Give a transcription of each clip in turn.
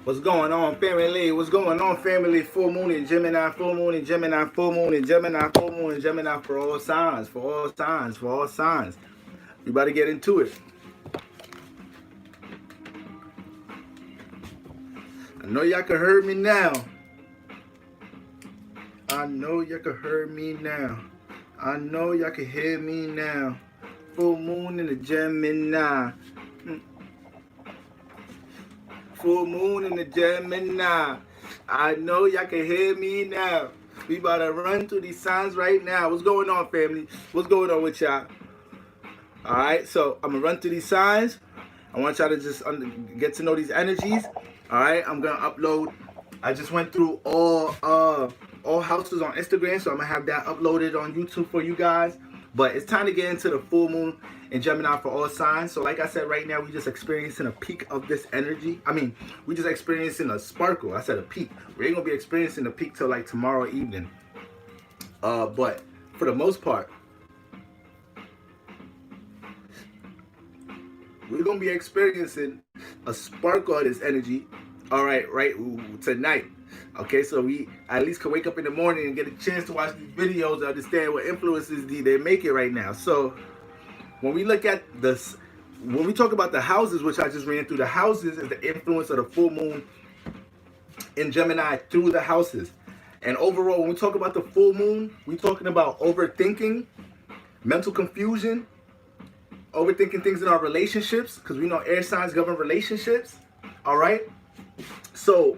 What's going on, family? What's going on, family? Full moon in Gemini, full moon in Gemini, full moon in Gemini, full moon in Gemini for all signs, for all signs, for all signs. We about to get into it. I know y'all can hear me now. I know y'all can hear me now. I know y'all can hear me now. Full moon in the Gemini. Full moon in the Gemini. I know y'all can hear me now. We about to run through these signs right now. What's going on, family? What's going on with y'all? Alright, so I'm going to run through these signs. I want y'all to just get to know these energies. Alright, I'm going to upload. I just went through all houses on Instagram, so I'm going to have that uploaded on YouTube for you guys. But it's time to get into the full moon in Gemini for all signs. So like I said, right now we're just experiencing a peak of this energy. I mean, we're just experiencing a sparkle. I said a peak. We ain't gonna be experiencing a peak till like tomorrow evening. But for the most part, we're gonna be experiencing a sparkle of this energy. All right, tonight. Okay, so we at least can wake up in the morning and get a chance to watch these videos and understand what influences they make it right now. So when we look at this, when we talk about the houses, which I just ran through, the houses is the influence of the full moon in Gemini through the houses. And overall, when we talk about the full moon, we're talking about overthinking, mental confusion, overthinking things in our relationships, because we know air signs govern relationships. All right, so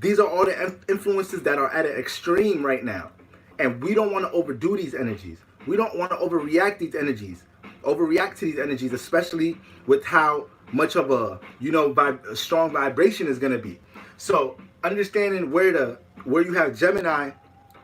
these are all the influences that are at an extreme right now. And we don't want to overdo these energies. We don't want to overreact to these energies, especially with how much of a, a strong vibration is going to be. So understanding where you have Gemini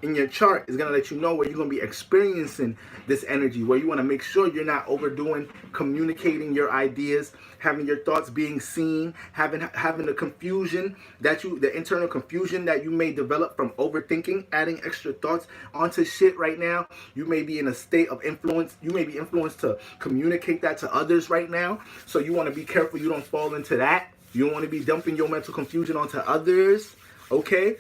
in your chart is going to let you know where you're going to be experiencing this energy, where you want to make sure you're not overdoing communicating your ideas, having your thoughts being seen, having the confusion the internal confusion that you may develop from overthinking, adding extra thoughts onto shit right now. You may be in a state of influence. You may be influenced to communicate that to others right now. So you want to be careful you don't fall into that. You don't want to be dumping your mental confusion onto others. Okay?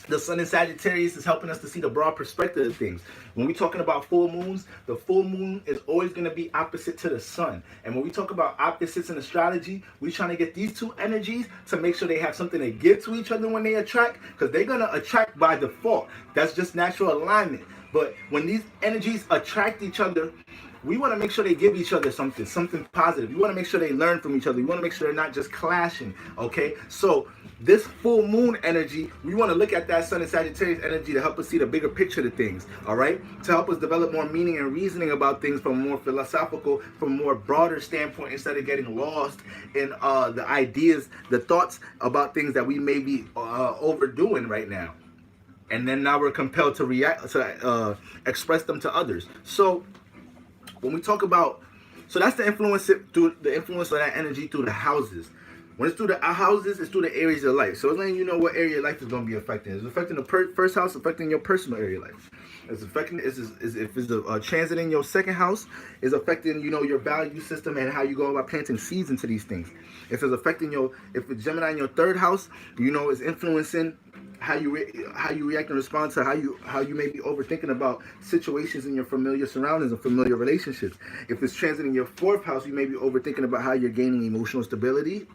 The sun in Sagittarius is helping us to see the broad perspective of things. When we're talking about full moons, the full moon is always going to be opposite to the sun. And when we talk about opposites in astrology, we're trying to get these two energies to make sure they have something to give to each other when they attract, because they're going to attract by default. That's just natural alignment. But when these energies attract each other, we want to make sure they give each other something positive. We want to make sure they learn from each other. We want to make sure they're not just clashing, okay? So this full moon energy, we want to look at that sun and Sagittarius energy to help us see the bigger picture of things, all right? To help us develop more meaning and reasoning about things from a more philosophical, from a more broader standpoint, instead of getting lost in the ideas, the thoughts about things that we may be overdoing right now. And then now we're compelled to express them to others. So when we talk about, so that's the influence of that energy through the houses. When it's through the houses, it's through the areas of life. So it's letting you know what area of life is going to be affecting. It's affecting the first house, affecting your personal area of life. It's affecting, if it's a transit in your second house, is affecting, your value system and how you go about planting seeds into these things. If it's affecting if it's Gemini in your third house, it's influencing how you react and respond to how you may be overthinking about situations in your familiar surroundings and familiar relationships. If it's transiting your fourth house, you may be overthinking about how you're gaining emotional stability,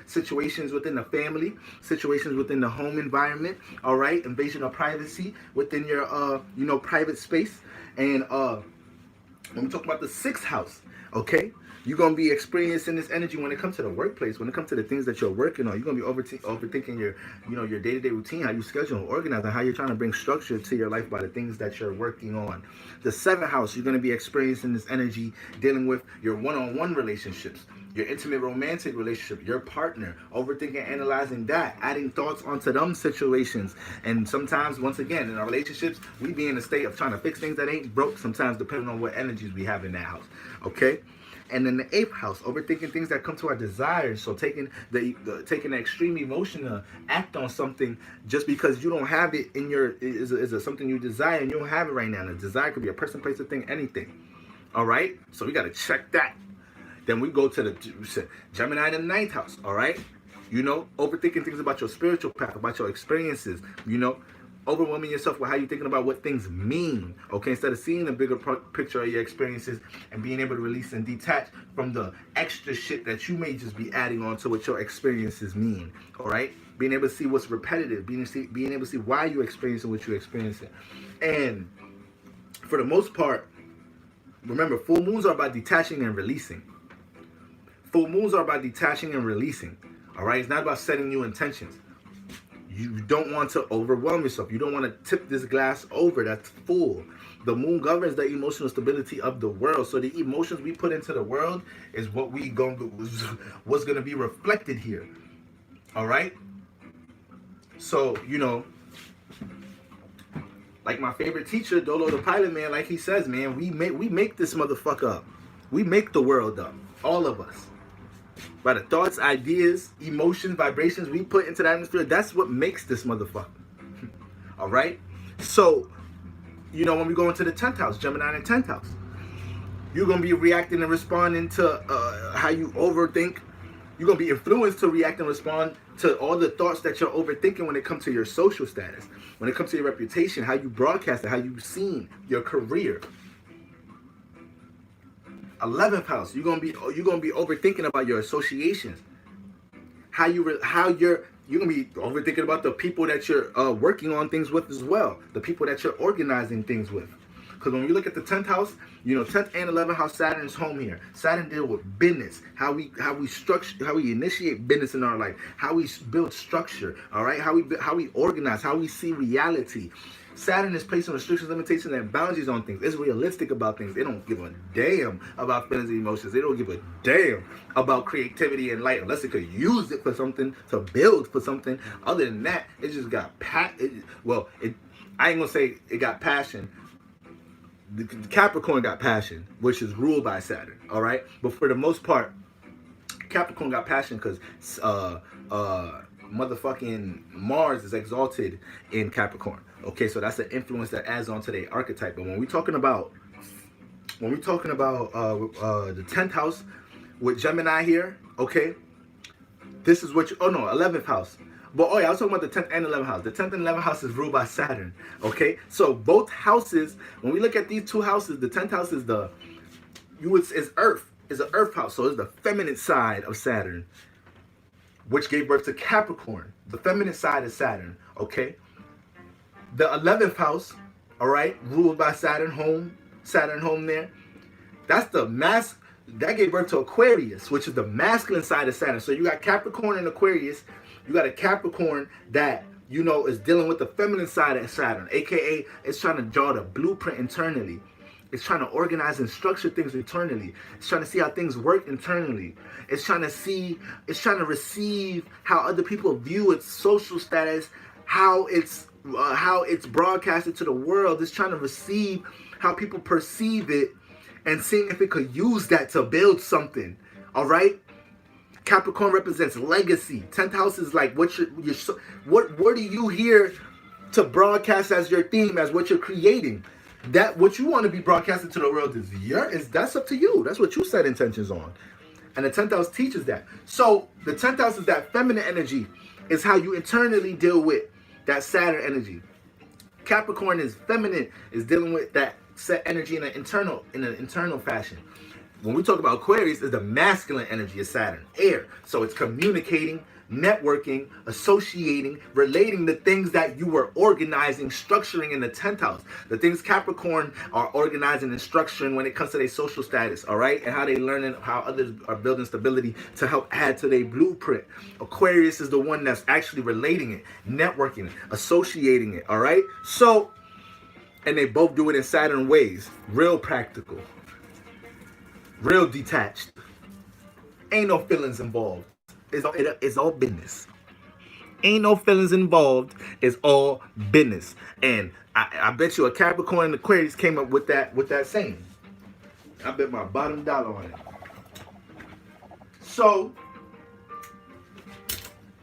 situations within the family, situations within the home environment. All right, invasion of privacy within your private space. And when we talk about the sixth house, okay, you're going to be experiencing this energy when it comes to the workplace, when it comes to the things that you're working on. You're going to be overthinking your day-to-day routine, how you schedule and organize, and how you're trying to bring structure to your life by the things that you're working on. The seventh house, you're going to be experiencing this energy dealing with your one-on-one relationships, your intimate romantic relationship, your partner, overthinking, analyzing that, adding thoughts onto them situations. And sometimes, once again, in our relationships, we be in a state of trying to fix things that ain't broke, sometimes depending on what energies we have in that house. Okay? And then the eighth house, overthinking things that come to our desires. So taking the extreme emotion to act on something just because you don't have it in your is something you desire and you don't have it right now. And the desire could be a person, place, or thing, anything. All right, so we got to check that. Then we go to the Gemini in the ninth house. All right, You know, overthinking things about your spiritual path, about your experiences, you know, overwhelming yourself with how you're thinking about what things mean, okay, instead of seeing the bigger picture of your experiences and being able to release and detach from the extra shit that you may just be adding on to what your experiences mean, all right? Being able to see what's repetitive, being able to see why you're experiencing what you're experiencing. And for the most part, remember, full moons are about detaching and releasing. Full moons are about detaching and releasing, all right? It's not about setting new intentions. You don't want to overwhelm yourself. You don't want to tip this glass over that's full. The moon governs the emotional stability of the world. So the emotions we put into the world is what's going to be reflected here. All right? So, you know, like my favorite teacher, Dolo the Pilot Man, like he says, man, we make this motherfucker up. We make the world up. All of us. By the thoughts, ideas, emotions, vibrations we put into the atmosphere, that's what makes this motherfucker. All right? So, you know, when we go into the 10th house, Gemini in the 10th house, you're going to be reacting and responding to how you overthink. You're going to be influenced to react and respond to all the thoughts that you're overthinking when it comes to your social status, when it comes to your reputation, how you broadcast it, how you've seen your career. 11th house, you're gonna be overthinking about your associations, how you're gonna be overthinking about the people that you're working on things with as well, the people that you're organizing things with. Because when we look at the 10th house, you know, 10th and 11th house, Saturn's home here. Saturn deal with business, how we structure, how we initiate business in our life, how we build structure, all right, how we organize, how we see reality. Saturn is placing restrictions, limitations, and boundaries on things. It's realistic about things. They don't give a damn about feelings and emotions. They don't give a damn about creativity and light unless it could use it for something, to build for something. Other than that, it just got I ain't gonna say it got passion. The Capricorn got passion, which is ruled by Saturn, all right? But for the most part, Capricorn got passion because motherfucking Mars is exalted in Capricorn. Okay, so that's an influence that adds on to their archetype. But when we're talking about the 10th house with Gemini here, okay, this is what 11th house. But I was talking about the 10th and 11th house. The 10th and 11th house is ruled by Saturn. Okay, so both houses, when we look at these two houses, the 10th house is Earth. Is an Earth house, so it's the feminine side of Saturn, which gave birth to Capricorn. The feminine side is Saturn. Okay. The 11th house, all right, ruled by Saturn home there. That's the that gave birth to Aquarius, which is the masculine side of Saturn. So you got Capricorn and Aquarius. You got a Capricorn that, you know, is dealing with the feminine side of Saturn, aka it's trying to draw the blueprint internally. It's trying to organize and structure things internally. It's trying to see how things work internally. It's trying to receive how other people view its social status, how it's broadcasted to the world. It's trying to receive how people perceive it and seeing if it could use that to build something. All right? Capricorn represents legacy. 10th house is like what are you here to broadcast as your theme, as what you're creating. That what you want to be broadcasted to the world that's up to you. That's what you set intentions on. And the 10th house teaches that. So the 10th house is that feminine energy, is how you internally deal with that Saturn energy. Capricorn is feminine, is dealing with that set energy in an internal fashion. When we talk about Aquarius, is the masculine energy of Saturn, air. So it's communicating, networking, associating, relating the things that you were organizing, structuring in the 10th house. The things Capricorn are organizing and structuring when it comes to their social status, all right? And how they learning, how others are building stability to help add to their blueprint. Aquarius is the one that's actually relating it, networking it, associating it, all right? So, and they both do it in Saturn ways. Real practical. Real detached. Ain't no feelings involved. It's all business. Ain't no feelings involved. It's all business. And I bet you a Capricorn and Aquarius came up with that saying. I bet my bottom dollar on it. So,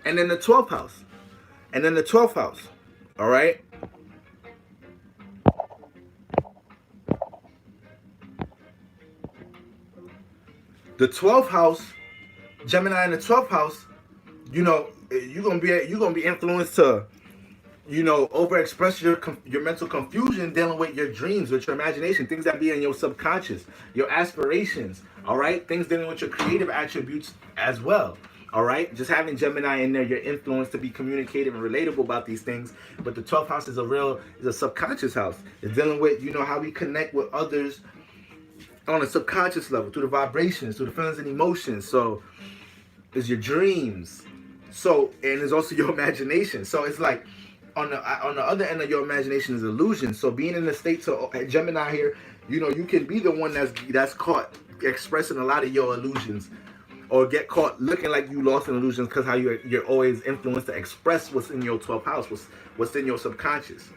and then the 12th house. All right? The 12th house, Gemini in the 12th house, you know, you're gonna be influenced to, you know, overexpress your mental confusion dealing with your dreams, with your imagination, things that be in your subconscious, your aspirations, all right? Things dealing with your creative attributes as well, all right? Just having Gemini in there, your influence to be communicative and relatable about these things. But the 12th house is a subconscious house. It's dealing with, you know, how we connect with others on a subconscious level, through the vibrations, through the feelings and emotions. So it's your dreams. So, and it's also your imagination. So it's like, on the other end of your imagination is illusion. So being in the state to Gemini here, you know, you can be the one that's caught expressing a lot of your illusions, or get caught looking like you lost in illusions because how you're always influenced to express what's in your 12th house, what's in your subconscious.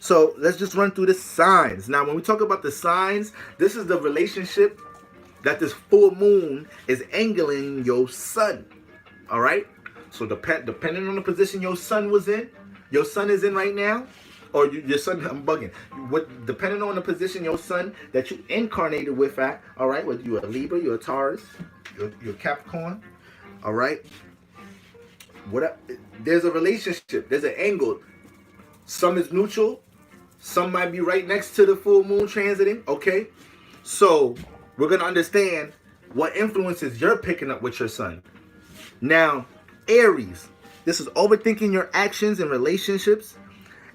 So let's just run through the signs. Now, when we talk about the signs, this is the relationship that this full moon is angling your sun. All right. So depending on the position your sun is in right now, or your sun, I'm bugging. Depending on the position your sun that you incarnated with at, all right, whether you're a Libra, you're a Taurus, you're a Capricorn, all right. There's a relationship, there's an angle. Some is neutral, some might be right next to the full moon transiting, okay? So we're gonna understand what influences you're picking up with your sun. Now, Aries, this is overthinking your actions and relationships,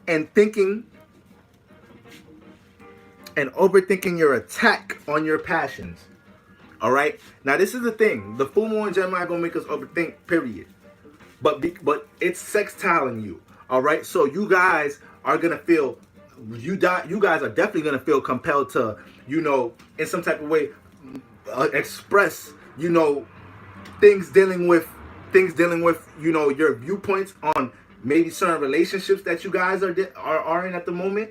and overthinking your attack on your passions. All right. Now, this is the thing. The full moon Gemini gonna make us overthink. Period. But it's sextiling you. All right. So you guys are gonna feel. You guys are definitely gonna feel compelled to, you know, in some type of way, express, you know, things dealing with, you know, your viewpoints on maybe certain relationships that you guys are in at the moment.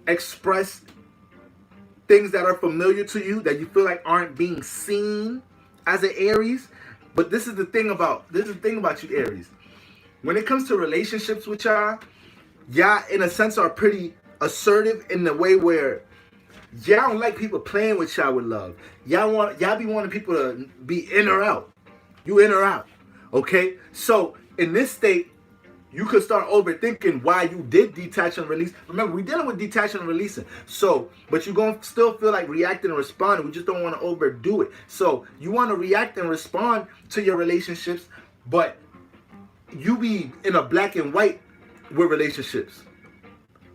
Express things that are familiar to you that you feel like aren't being seen as an Aries. But this is the thing about you Aries. When it comes to relationships with y'all in a sense are pretty assertive in the way where y'all don't like people playing with y'all with love. Y'all be wanting people to be in or out. You in or out. Okay? So in this state, you could start overthinking why you did detach and release. Remember, we're dealing with detaching and releasing. So, but you're going to still feel like reacting and responding. We just don't want to overdo it. So you want to react and respond to your relationships, but you be in a black and white with relationships.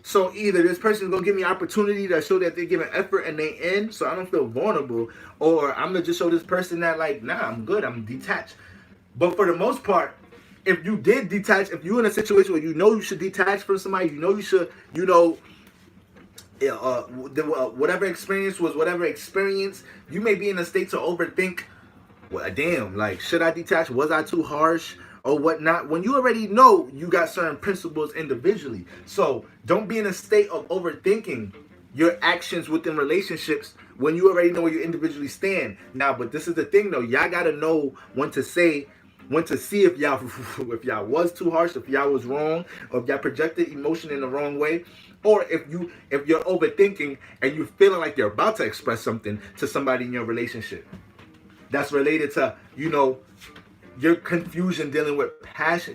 So either this person is going to give me opportunity to show that they're giving effort and they end, so I don't feel vulnerable, or I'm going to just show this person that, like, nah, I'm good, I'm detached. But for the most part, if you did detach, if you're in a situation where you know you should detach from somebody, you know you should, you know, whatever experience was whatever experience, you may be in a state to overthink, well, damn, like, should I detach? Was I too harsh? Or whatnot, when you already know you got certain principles individually. So don't be in a state of overthinking your actions within relationships when you already know where you individually stand. Now, but this is the thing though, y'all gotta know when to see if y'all was too harsh, if y'all was wrong, or if y'all projected emotion in the wrong way, or if you're overthinking and you're feeling like you're about to express something to somebody in your relationship that's related to, you know, your confusion dealing with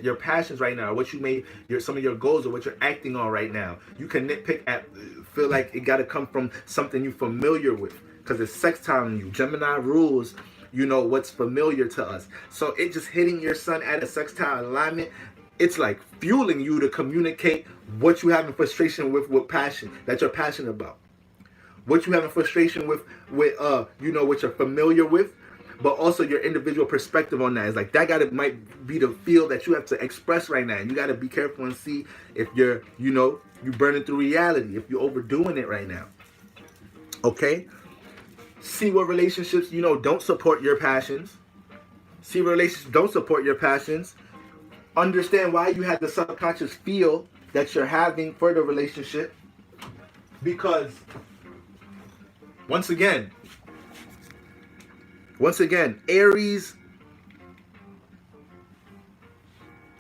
your passions right now, what you made, some of your goals, or what you're acting on right now. You can nitpick feel like it got to come from something you're familiar with, because it's sextiling you. Gemini rules, you know, what's familiar to us. So it just hitting your sun at a sextile alignment, it's like fueling you to communicate what you have in frustration with passion, that you're passionate about. What you have in frustration with you know, what you're familiar with. But also your individual perspective on that is like that might be the feel that you have to express right now. And you got to be careful and see if you're, you know, you burning through reality, if you're overdoing it right now. Okay? See what relationships, you know, don't support your passions. See what relationships don't support your passions. Understand why you had the subconscious feel that you're having for the relationship. Because once again, Aries,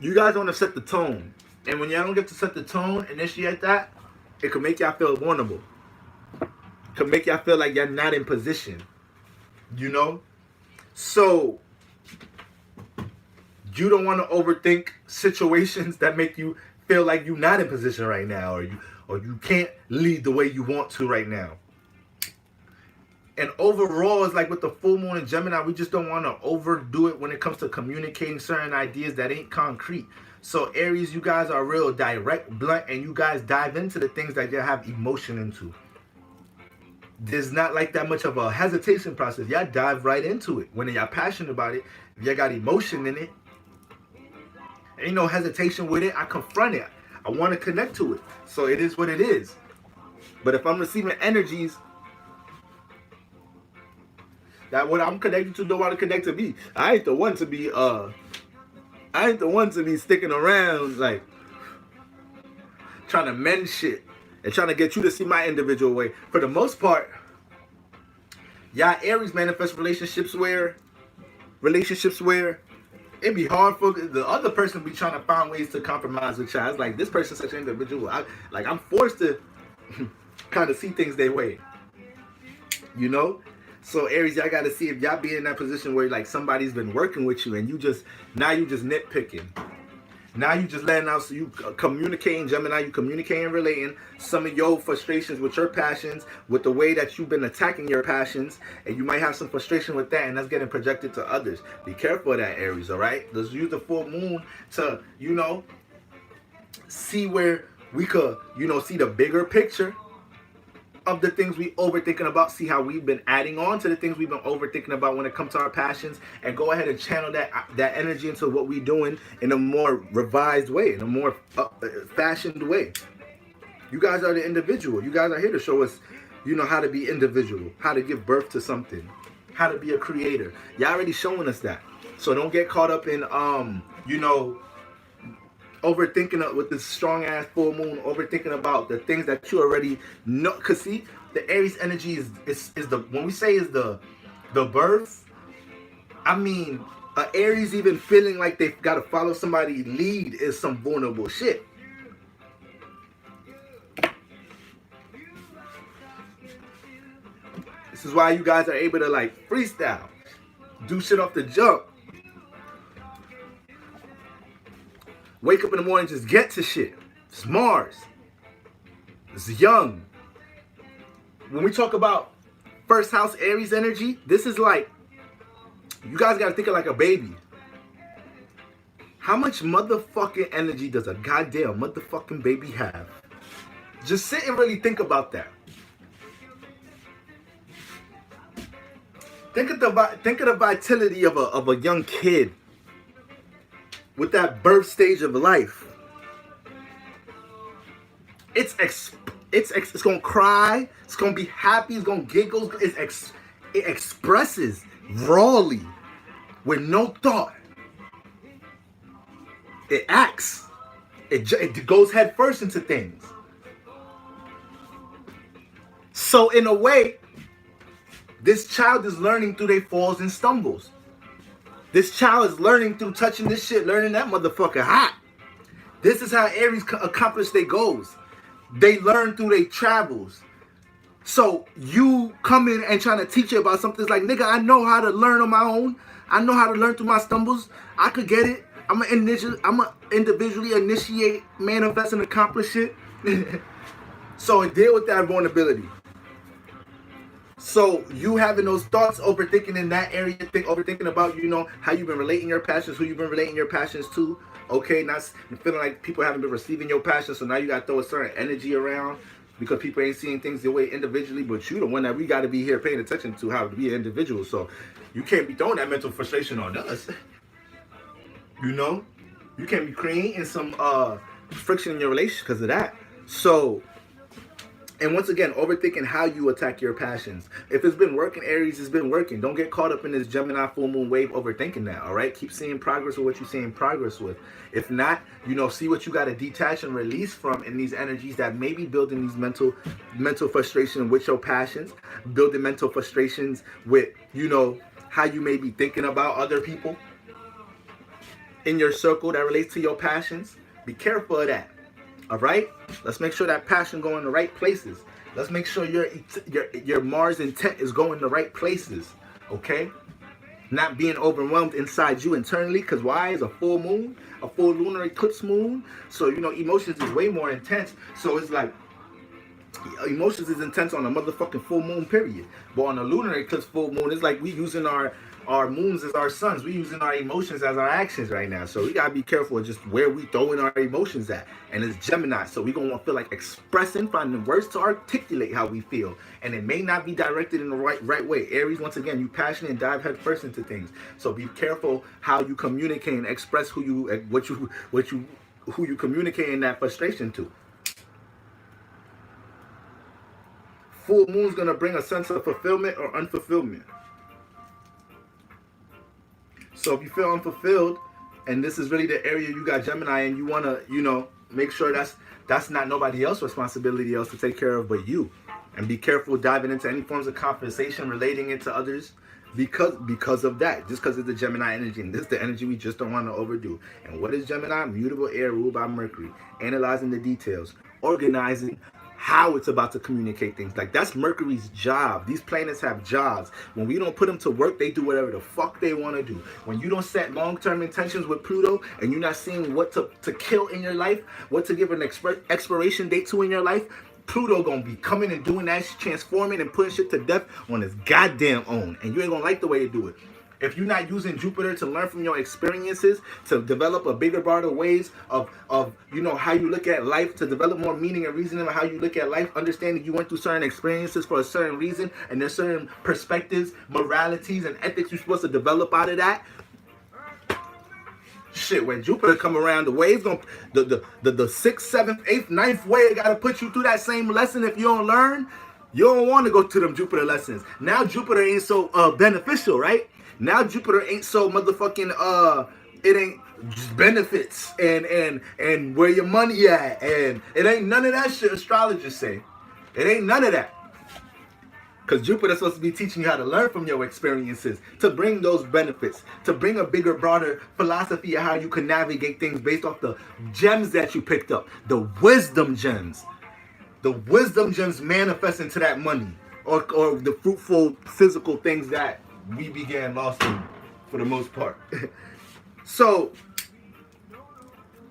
you guys want to set the tone. And when y'all don't get to set the tone, initiate that, it can make y'all feel vulnerable. It can make y'all feel like you're not in position. You know? So, You don't want to overthink situations that make you feel like you're not in position right now, or you can't lead the way you want to right now. And overall, it's like with the full moon in Gemini, we just don't want to overdo it when it comes to communicating certain ideas that ain't concrete. So Aries, you guys are real direct, blunt, and you guys dive into the things that you have emotion into. There's not like that much of a hesitation process. Y'all dive right into it. When y'all passionate about it, if y'all got emotion in it, ain't no hesitation with it. I confront it. I want to connect to it. So it is what it is. But if I'm receiving energies that what I'm connected to don't want to connect to me, I ain't the one to be sticking around like trying to mend shit and trying to get you to see my individual way. For the most part, y'all Aries manifest relationships where it'd be hard for the other person to be trying to find ways to compromise with y'all. It's like, this person's such an individual. I'm forced to kind of see things their way. You know? So Aries, y'all got to see if y'all be in that position where like somebody's been working with you and you just nitpicking. Now you just letting out, so you communicating, Gemini, you communicating, relating some of your frustrations with your passions, with the way that you've been attacking your passions, and you might have some frustration with that, and that's getting projected to others. Be careful of that, Aries, all right? Let's use the full moon to, see where we could, see the bigger picture of the things we overthinking about, see how we've been adding on to the things we've been overthinking about when it comes to our passions, and go ahead and channel that energy into what we're doing in a more revised way, in a more fashioned way. You guys are the individual. You guys are here to show us, how to be individual, how to give birth to something, how to be a creator. Y'all already showing us that. So don't get caught up in, overthinking with this strong ass full moon, overthinking about the things that you already know. Cause see, the Aries energy is the, when we say is the birth, I mean, Aries even feeling like they've got to follow somebody's lead is some vulnerable shit. This is why you guys are able to like freestyle, do shit off the jump. Wake up in the morning, just get to shit. It's Mars. It's young. When we talk about first house Aries energy, this is like, you guys gotta think of like a baby. How much motherfucking energy does a goddamn motherfucking baby have? Just sit and really think about that. Think of the vitality of a young kid with that birth stage of life. It's gonna cry, it's gonna be happy, it's gonna giggle, it expresses rawly with no thought. It acts. It goes head first into things. So in a way, this child is learning through their falls and stumbles. This child is learning through touching this shit, learning that motherfucker hot. This is how Aries accomplish their goals. They learn through their travels. So you come in and trying to teach you about something, it's like, nigga, I know how to learn on my own. I know how to learn through my stumbles. I could get it. I'm a individually initiate, manifest, and accomplish it. So deal with that vulnerability. So you having those thoughts, overthinking in that area, overthinking about, how you've been relating your passions, who you've been relating your passions to. Okay, not feeling like people haven't been receiving your passion, so now you got to throw a certain energy around because people ain't seeing things the way individually, but you the one that we got to be here paying attention to how to be an individual. So you can't be throwing that mental frustration on us. You can't be creating some friction in your relationship because of that. So, and once again, overthinking how you attack your passions. If it's been working, Aries, it's been working. Don't get caught up in this Gemini full moon wave overthinking that, all right? Keep seeing progress with what you're seeing progress with. If not, see what you got to detach and release from in these energies that may be building these mental frustration with your passions, building mental frustrations with, how you may be thinking about other people in your circle that relates to your passions. Be careful of that. All right, let's make sure that passion going in the right places. Let's make sure your Mars intent is going the right places. Okay, not being overwhelmed inside you internally. Because why? Is a full moon, a full lunar eclipse moon. So, you know, emotions is way more intense. So it's like, emotions is intense on a motherfucking full moon period. But on a lunar eclipse full moon, it's like we using our moons as our suns. We using our emotions as our actions right now. So we gotta be careful of just where we throwing our emotions at. And it's Gemini, so we gonna feel like expressing, finding words to articulate how we feel. And it may not be directed in the right way. Aries, once again, you passionate and dive head first into things. So be careful how you communicate and express who you communicating that frustration to. Full moon's gonna bring a sense of fulfillment or unfulfillment. So if you feel unfulfilled, and this is really the area you got Gemini, and you wanna, you know, make sure that's not nobody else's responsibility else to take care of but you. And be careful diving into any forms of conversation relating it to others because of that. Just because it's the Gemini energy, and this is the energy we just don't want to overdo. And what is Gemini? Mutable air ruled by Mercury. Analyzing the details, organizing how it's about to communicate things. Like, that's Mercury's job. These planets have jobs. When we don't put them to work, they do whatever the fuck they want to do. When you don't set long-term intentions with Pluto, and you're not seeing what to kill in your life, what to give an expiration date to in your life, Pluto gonna be coming and doing that, transforming and putting shit to death on his goddamn own. And you ain't gonna like the way they do it. If you're not using Jupiter to learn from your experiences, to develop a bigger, broader ways of you know, how you look at life, to develop more meaning and reasoning of how you look at life, understanding you went through certain experiences for a certain reason, and there's certain perspectives, moralities, and ethics you're supposed to develop out of that. Shit, when Jupiter come around, the wave's gonna, the 6th, 7th, 8th, 9th wave gotta put you through that same lesson. If you don't learn, you don't want to go to them Jupiter lessons. Now Jupiter ain't so beneficial, right? Now Jupiter ain't so motherfucking it ain't just benefits and where your money at, and it ain't none of that shit astrologers say. It ain't none of that. Because Jupiter's supposed to be teaching you how to learn from your experiences, to bring those benefits, to bring a bigger, broader philosophy of how you can navigate things based off the gems that you picked up, the wisdom gems. The wisdom gems manifest into that money, or the fruitful physical things that we began lost in for the most part. So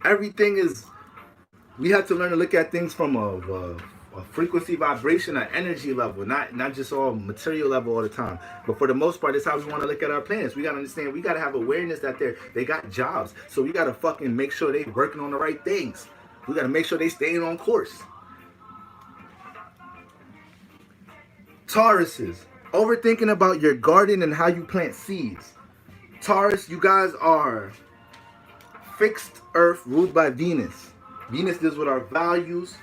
everything is, we have to learn to look at things from a frequency, vibration, an energy level, not just all material level all the time. But for the most part, that's how we want to look at our planets. We got to understand, we got to have awareness that they got jobs. So we got to fucking make sure they working on the right things. We got to make sure they staying on course. Tauruses, overthinking about your garden and how you plant seeds. Taurus, you guys are fixed earth ruled by Venus. Venus deals with our values,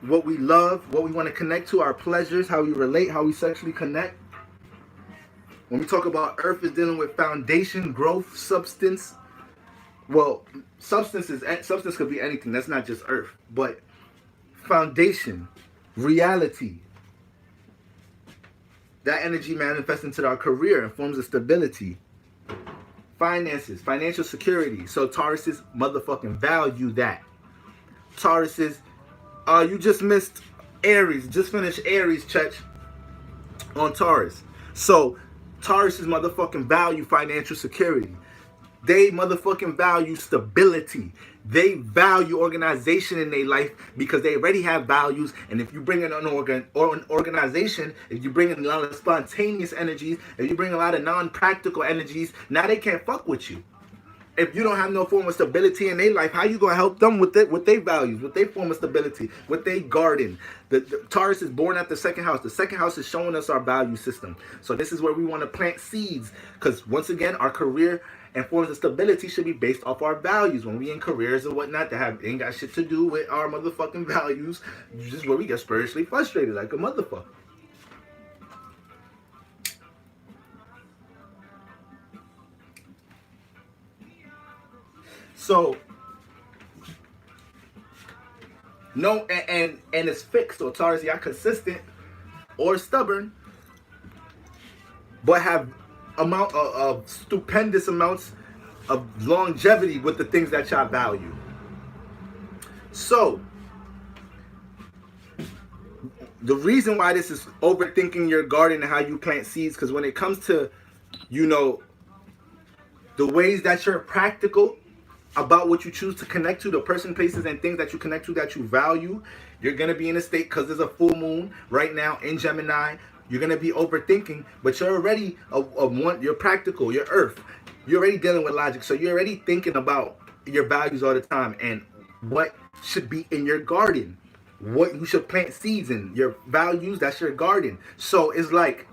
what we love, what we want to connect to, our pleasures, how we relate, how we sexually connect. When we talk about earth, is dealing with foundation, growth, substance. Well, substance could be anything. That's not just earth, but foundation, reality. That energy manifests into our career and forms of stability. Finances, financial security. So Tauruses motherfucking value that. Tauruses, you just missed Aries. Just finished Aries, Church, on Taurus. So Tauruses motherfucking value financial security. They motherfucking value stability. They value organization in their life because they already have values. And if you bring in an organization, if you bring in a lot of spontaneous energies, if you bring a lot of non-practical energies, now they can't fuck with you. If you don't have no form of stability in their life, how you gonna help them with it, with their values, with their form of stability, with their garden? The Taurus is born at the second house. The second house is showing us our value system. So this is where we want to plant seeds, because once again, our career and forms of stability should be based off our values. When we in careers and whatnot that ain't got shit to do with our motherfucking values, this is where we get spiritually frustrated like a motherfucker. So no, and it's fixed. So Taurus, y'all consistent or stubborn, but have amount of stupendous amounts of longevity with the things that y'all value. So the reason why this is overthinking your garden and how you plant seeds, because when it comes to you know, the ways that you're practical about what you choose to connect to, the person, places, and things that you connect to that you value. You're going to be in a state, because there's a full moon right now in Gemini. You're going to be overthinking, but you're already you're practical, you're earth. You're already dealing with logic. So you're already thinking about your values all the time and what should be in your garden, what you should plant seeds in. Your values, that's your garden. So it's like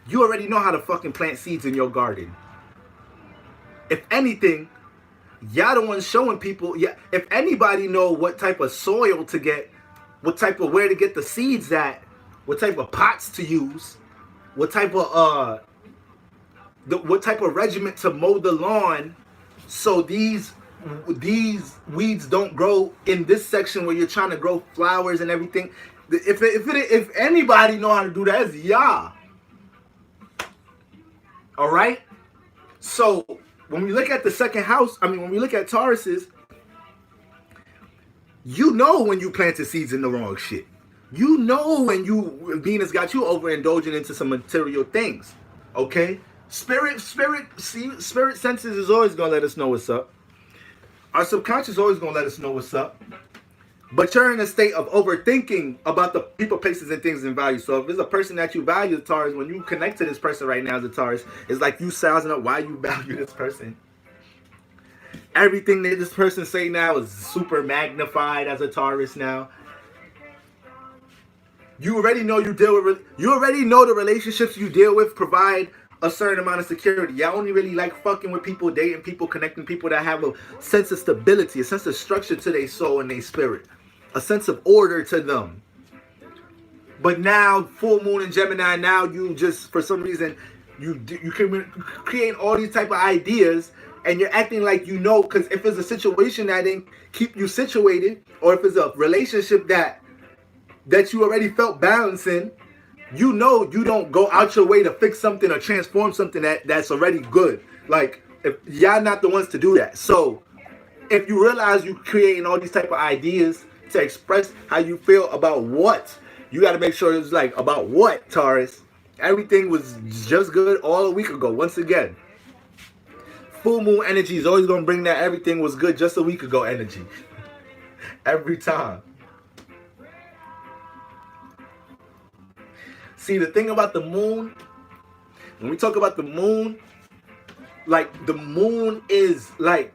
you already know how to fucking plant seeds in your garden. If anything, y'all the ones showing people. Yeah, if anybody know what type of soil to get, what type of where to get the seeds at, what type of pots to use, what type of what type of regiment to mow the lawn, so these weeds don't grow in this section where you're trying to grow flowers and everything. If anybody know how to do that, it's y'all. All right. So when we look at the second house, when we look at Tauruses, you know when you planted seeds in the wrong shit. You know when Venus got you overindulging into some material things. Okay? Spirit senses is always gonna let us know what's up. Our subconscious is always gonna let us know what's up. But you're in a state of overthinking about the people, places, and things in value. So if there's a person that you value, Taurus, when you connect to this person right now as a Taurus, it's like you sizing up why you value this person. Everything that this person say now is super magnified as a Taurus now. You already know you already know the relationships you deal with provide a certain amount of security. Y'all only really like fucking with people, dating people, connecting people that have a sense of stability, a sense of structure to their soul and their spirit, a sense of order to them. But now, full moon in Gemini, now you just, for some reason, you can create all these type of ideas, and you're acting like you know, because if it's a situation that didn't keep you situated, or if it's a relationship that you already felt balancing, you know you don't go out your way to fix something or transform something that's already good. Like, if y'all not the ones to do that. So if you realize you're creating all these type of ideas to express how you feel about what, you got to make sure it's like about what, Taurus. Everything was just good all a week ago. Once again, full moon energy is always going to bring that everything was good just a week ago energy. Every time. See, the thing about the moon, when we talk about the moon, like, the moon is like,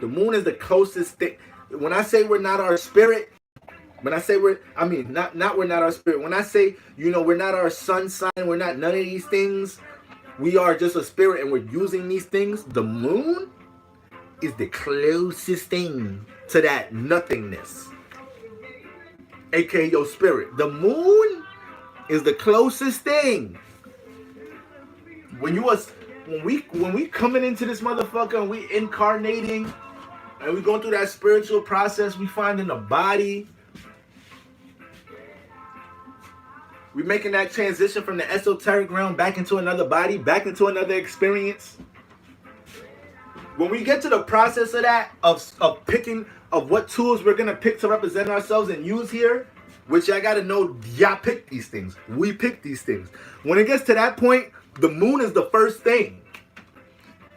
the moon is the closest thing. When I say we're not our spirit, when I say not we're not our spirit. When I say, we're not our sun sign, we're not none of these things. We are just a spirit and we're using these things. The moon is the closest thing to that nothingness. AKA your spirit. The moon is the closest thing. When we coming into this motherfucker and we incarnating and we going through that spiritual process, we finding the body. We making that transition from the esoteric realm back into another body, back into another experience. When we get to the process of that, of picking, of what tools we're going to pick to represent ourselves and use here, which y'all got to know, y'all pick these things. We pick these things. When it gets to that point, the moon is the first thing.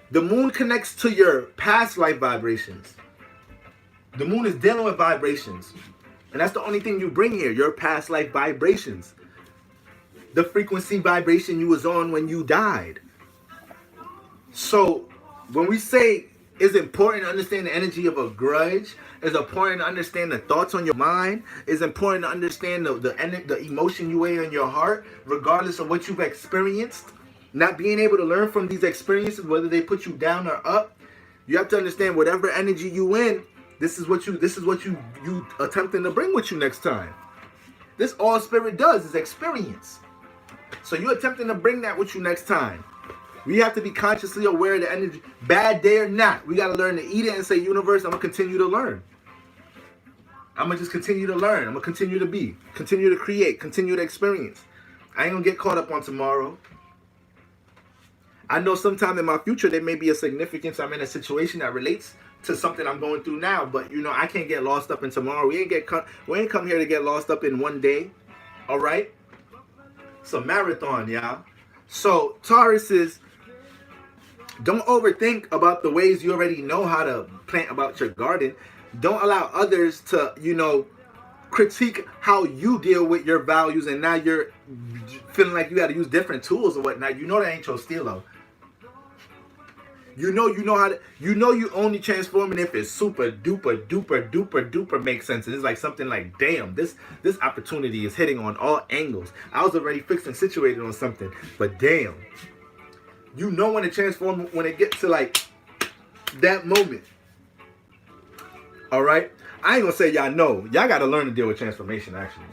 The moon connects to your past life vibrations. The moon is dealing with vibrations. And that's the only thing you bring here, your past life vibrations. The frequency vibration you was on when you died. So when we say it's important to understand the energy of a grudge, it's important to understand the thoughts on your mind, it's important to understand the emotion you weigh on your heart, regardless of what you've experienced. Not being able to learn from these experiences, whether they put you down or up, you have to understand whatever energy you in, this is what you attempting to bring with you next time. This all spirit does is experience. So you're attempting to bring that with you next time. We have to be consciously aware of the energy, bad day or not. We got to learn to eat it and say, universe, I'm going to continue to learn. I'm going to just continue to learn. I'm going to continue to be, continue to create, continue to experience. I ain't going to get caught up on tomorrow. I know sometime in my future, there may be a significance. I'm in a situation that relates to something I'm going through now. But, I can't get lost up in tomorrow. We ain't come here to get lost up in one day. All right? It's a marathon, y'all. So Tauruses, don't overthink about the ways you already know how to plant about your garden. Don't allow others to, critique how you deal with your values, and now you're feeling like you got to use different tools or whatnot. You know that ain't your stilo. You know how to, you only transforming if it's super duper duper duper duper makes sense. And it's like something like, damn, this opportunity is hitting on all angles. I was already fixed and situated on something, but damn, you know when to transform when it gets to like that moment. All right, I ain't gonna say y'all know. Y'all gotta learn to deal with transformation. Actually,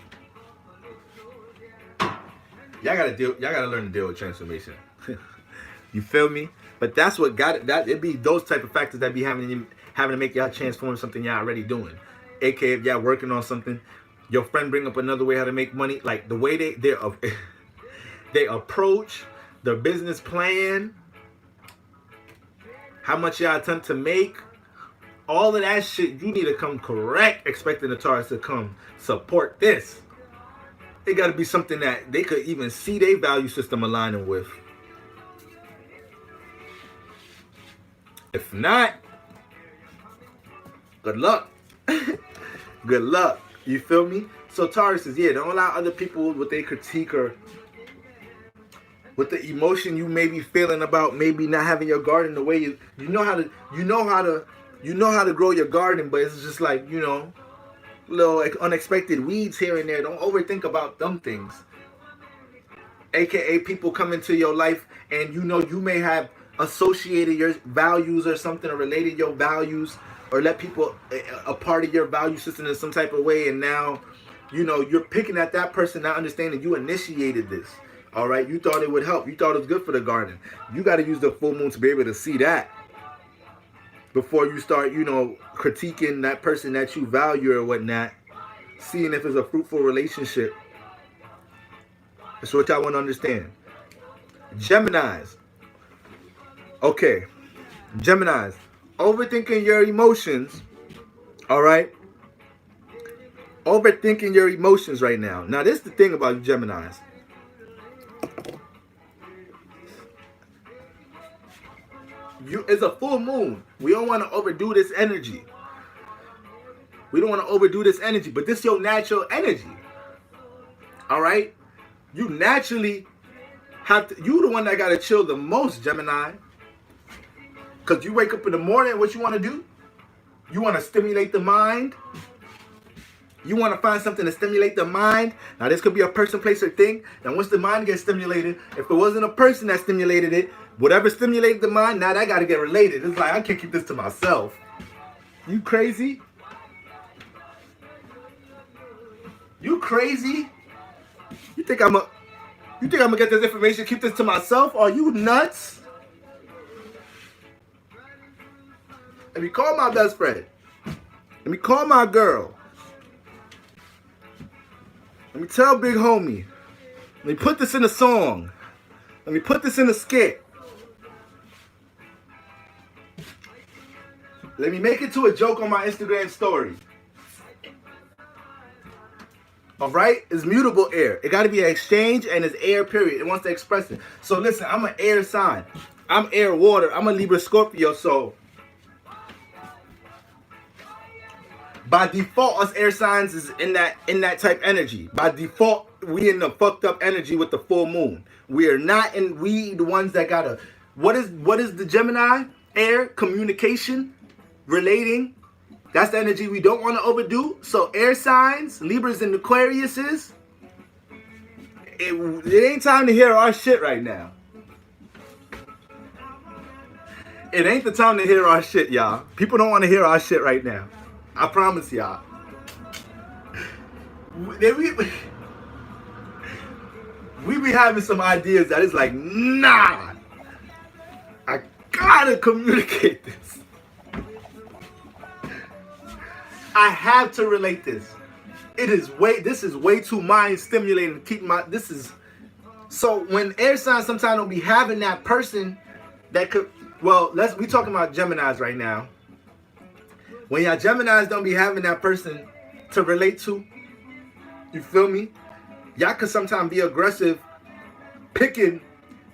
y'all gotta learn to deal with transformation. You feel me? But that's what got it. That it be those type of factors that be having to make y'all transform something y'all already doing. AKA if y'all working on something, your friend bring up another way how to make money. Like the way they approach their business plan, how much y'all attempt to make, all of that shit, you need to come correct, expecting the Taurus to come support this. It got to be something that they could even see their value system aligning with. If not, good luck. Good luck. You feel me? So Taurus is, yeah, don't allow other people with their critique or with the emotion you may be feeling about maybe not having your garden the way you know how to grow your garden, but it's just like, little like unexpected weeds here and there. Don't overthink about them things. AKA people come into your life and you may have associated your values or something, or related your values, or let people a part of your value system in some type of way, and now you're picking at that person, not understanding you initiated this. All right, you thought it would help, you thought it was good for the garden. You got to use the full moon to be able to see that before you start critiquing that person that you value or whatnot, seeing if it's a fruitful relationship. That's what y'all want to understand. Geminis. Okay, Geminis, overthinking your emotions, all right? Overthinking your emotions right now. Now, this is the thing about you Geminis. It's a full moon. We don't want to overdo this energy. We don't want to overdo this energy, but this is your natural energy, all right? You naturally have to, you the one that got to chill the most, Gemini. Because you wake up in the morning, what you want to do? You want to stimulate the mind. You want to find something to stimulate the mind. Now, this could be a person, place, or thing. And once the mind gets stimulated, if it wasn't a person that stimulated it, whatever stimulated the mind, now that got to get related. It's like, I can't keep this to myself. You crazy? You crazy? You think I'm gonna get this information, keep this to myself? Are you nuts? Let me call my best friend. Let me call my girl. Let me tell big homie. Let me put this in a song. Let me put this in a skit. Let me make it to a joke on my Instagram story. All right? It's mutable air. It got to be an exchange, and it's air, period. It wants to express it. So listen, I'm an air sign. I'm air water. I'm a Libra Scorpio, so by default, us air signs is in that type energy. By default, we in the fucked up energy with the full moon. We are not in. We the ones that gotta. What is the Gemini? Air, communication, relating. That's the energy we don't want to overdo. So air signs, Libras and Aquariuses. It ain't time to hear our shit right now. It ain't the time to hear our shit, y'all. People don't want to hear our shit right now. I promise y'all. We be having some ideas that is like, nah, I gotta communicate this. I have to relate this. This is way too mind stimulating to keep so when air signs sometimes don't be having that person that could, we talking about Geminis right now. When y'all Geminis don't be having that person to relate to, you feel me? Y'all could sometimes be aggressive picking.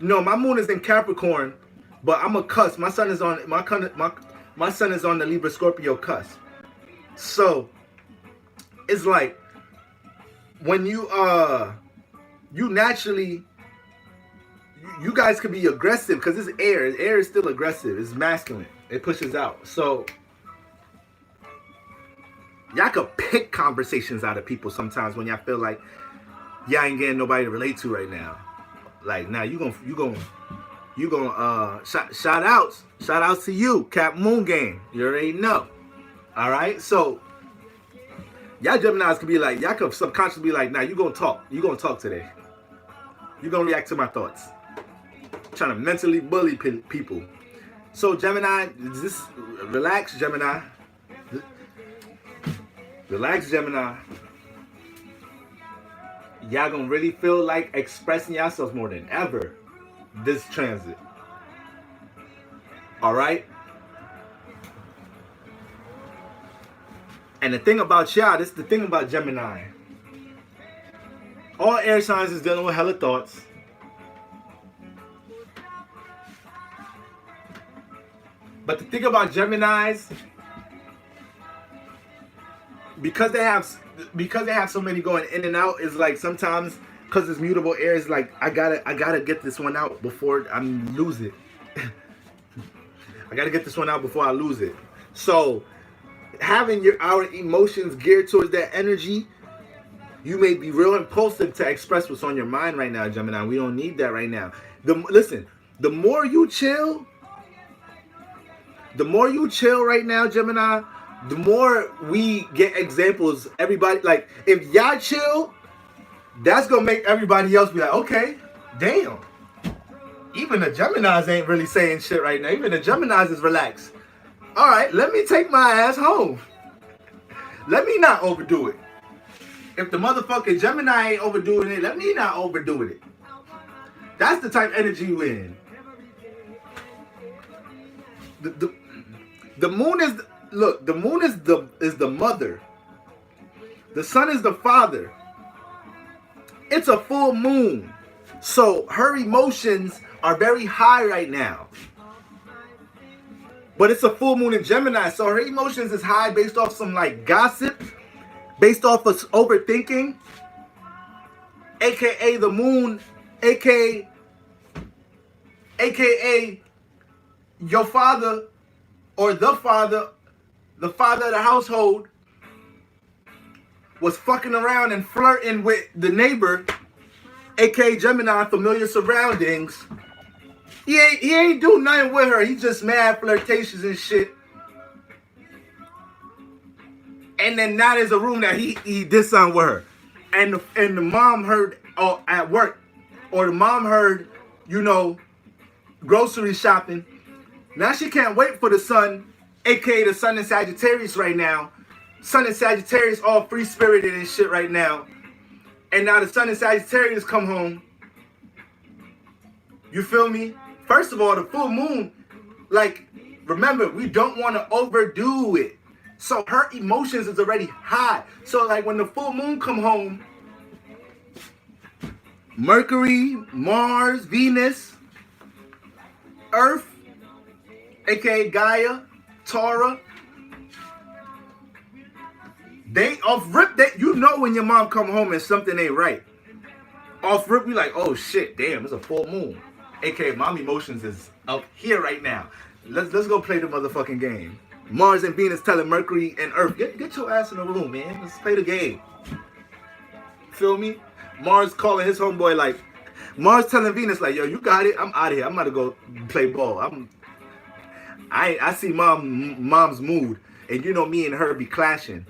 No, my moon is in Capricorn, but I'm a cusp. My sun is on my sun is on the Libra Scorpio cusp. So it's like when you naturally, you guys could be aggressive because it's air. Air is still aggressive. It's masculine. It pushes out. So y'all could pick conversations out of people sometimes when y'all feel like y'all ain't getting nobody to relate to right now. Like, now you gonna shout outs to you, Cap Moon Game. You already know. All right, so y'all Geminis could be like, y'all could subconsciously be like, nah, you gonna talk today. You gonna react to my thoughts. Trying to mentally bully people. So Gemini, just relax, Gemini. Relax, Gemini. Y'all gonna really feel like expressing yourselves more than ever this transit. All right? And the thing about y'all, this is the thing about Gemini. All air signs is dealing with hella thoughts. But the thing about Geminis, because they have so many going in and out, is like sometimes because it's mutable air, is like I gotta get this one out before I lose it. I gotta get this one out before I lose it. So having our emotions geared towards that energy, you may be real impulsive to express what's on your mind right now, Gemini. We don't need that right now. Listen, the more you chill right now, Gemini, the more we get examples. Everybody, like, if y'all chill, that's gonna make everybody else be like, okay, damn. Even the Geminis ain't really saying shit right now. Even the Geminis is relaxed. All right, let me take my ass home. Let me not overdo it. If the motherfucking Gemini ain't overdoing it, let me not overdo it. That's the type of energy you in. The moon is, look, the moon is the mother. The sun is the father. It's a full moon. So her emotions are very high right now. But it's a full moon in Gemini, so her emotions is high based off some like gossip, based off of overthinking, aka the moon, aka your father or the father of the household was fucking around and flirting with the neighbor, aka Gemini, familiar surroundings. He ain't do nothing with her. He just mad flirtations and shit. And then now there's a room that he did something with her. And the mom heard at work, or the mom heard, grocery shopping. Now she can't wait for the sun, aka the sun in Sagittarius right now. Sun in Sagittarius all free-spirited and shit right now. And now the sun in Sagittarius come home. You feel me? First of all, the full moon, like, remember, we don't want to overdo it. So her emotions is already high. So like when the full moon come home, Mercury, Mars, Venus, Earth, aka Gaia, Taurus, they off rip, that you know when your mom come home and something ain't right. Off rip, you like, oh shit, damn, it's a full moon. aka mom emotions is up here right now. Let's go play the motherfucking game. Mars and Venus telling Mercury and Earth, get your ass in the room, man. Let's play the game. Feel me? Mars calling his homeboy like, Mars telling Venus like, yo, you got it. I'm out of here. I'm about to go play ball. I see mom's mood, and me and her be clashing.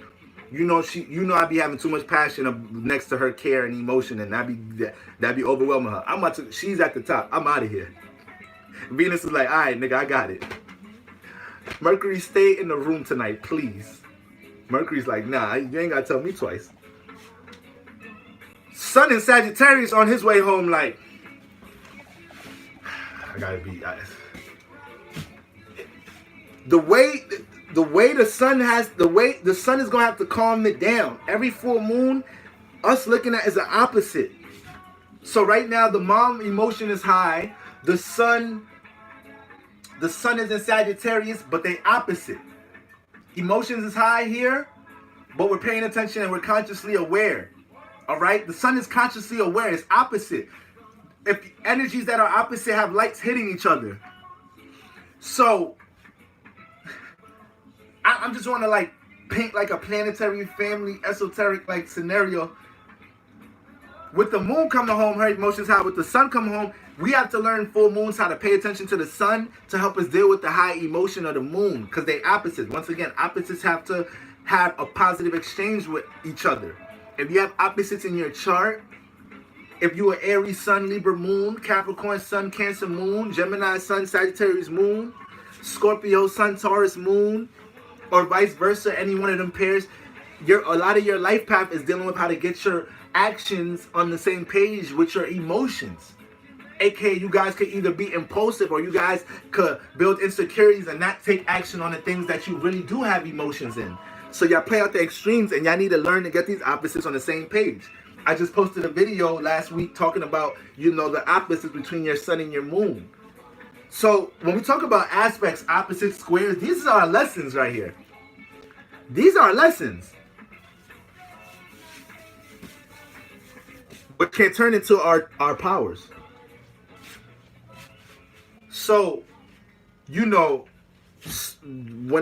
I be having too much passion next to her care and emotion, and that be overwhelming her. She's at the top. I'm out of here. Venus is like, all right, nigga, I got it. Mercury, stay in the room tonight, please. Mercury's like, nah, you ain't gotta tell me twice. Sun in Sagittarius on his way home, like, I gotta be honest. The way the sun is gonna have to calm it down. Every full moon, us looking at is the opposite. So right now the mom emotion is high. The sun is in Sagittarius, but they opposite. Emotions is high here, but we're paying attention and we're consciously aware. All right? The sun is consciously aware. It's opposite. If energies that are opposite have lights hitting each other. So I'm just want to like paint like a planetary family esoteric like scenario. With the moon coming home, her emotions high. With the sun coming home, we have to learn full moons how to pay attention to the sun to help us deal with the high emotion of the moon, because they opposites. Once again, opposites have to have a positive exchange with each other. If you have opposites in your chart, if you are Aries sun, Libra moon, Capricorn sun, Cancer moon, Gemini sun, Sagittarius moon, Scorpio sun, Taurus moon, or vice versa, any one of them pairs, a lot of your life path is dealing with how to get your actions on the same page with your emotions. AKA, you guys could either be impulsive or you guys could build insecurities and not take action on the things that you really do have emotions in. So y'all play out the extremes and y'all need to learn to get these opposites on the same page. I just posted a video last week talking about, the opposites between your sun and your moon. So when we talk about aspects, opposites, squares, these are our lessons right here. These are lessons. But can turn into our powers. So, when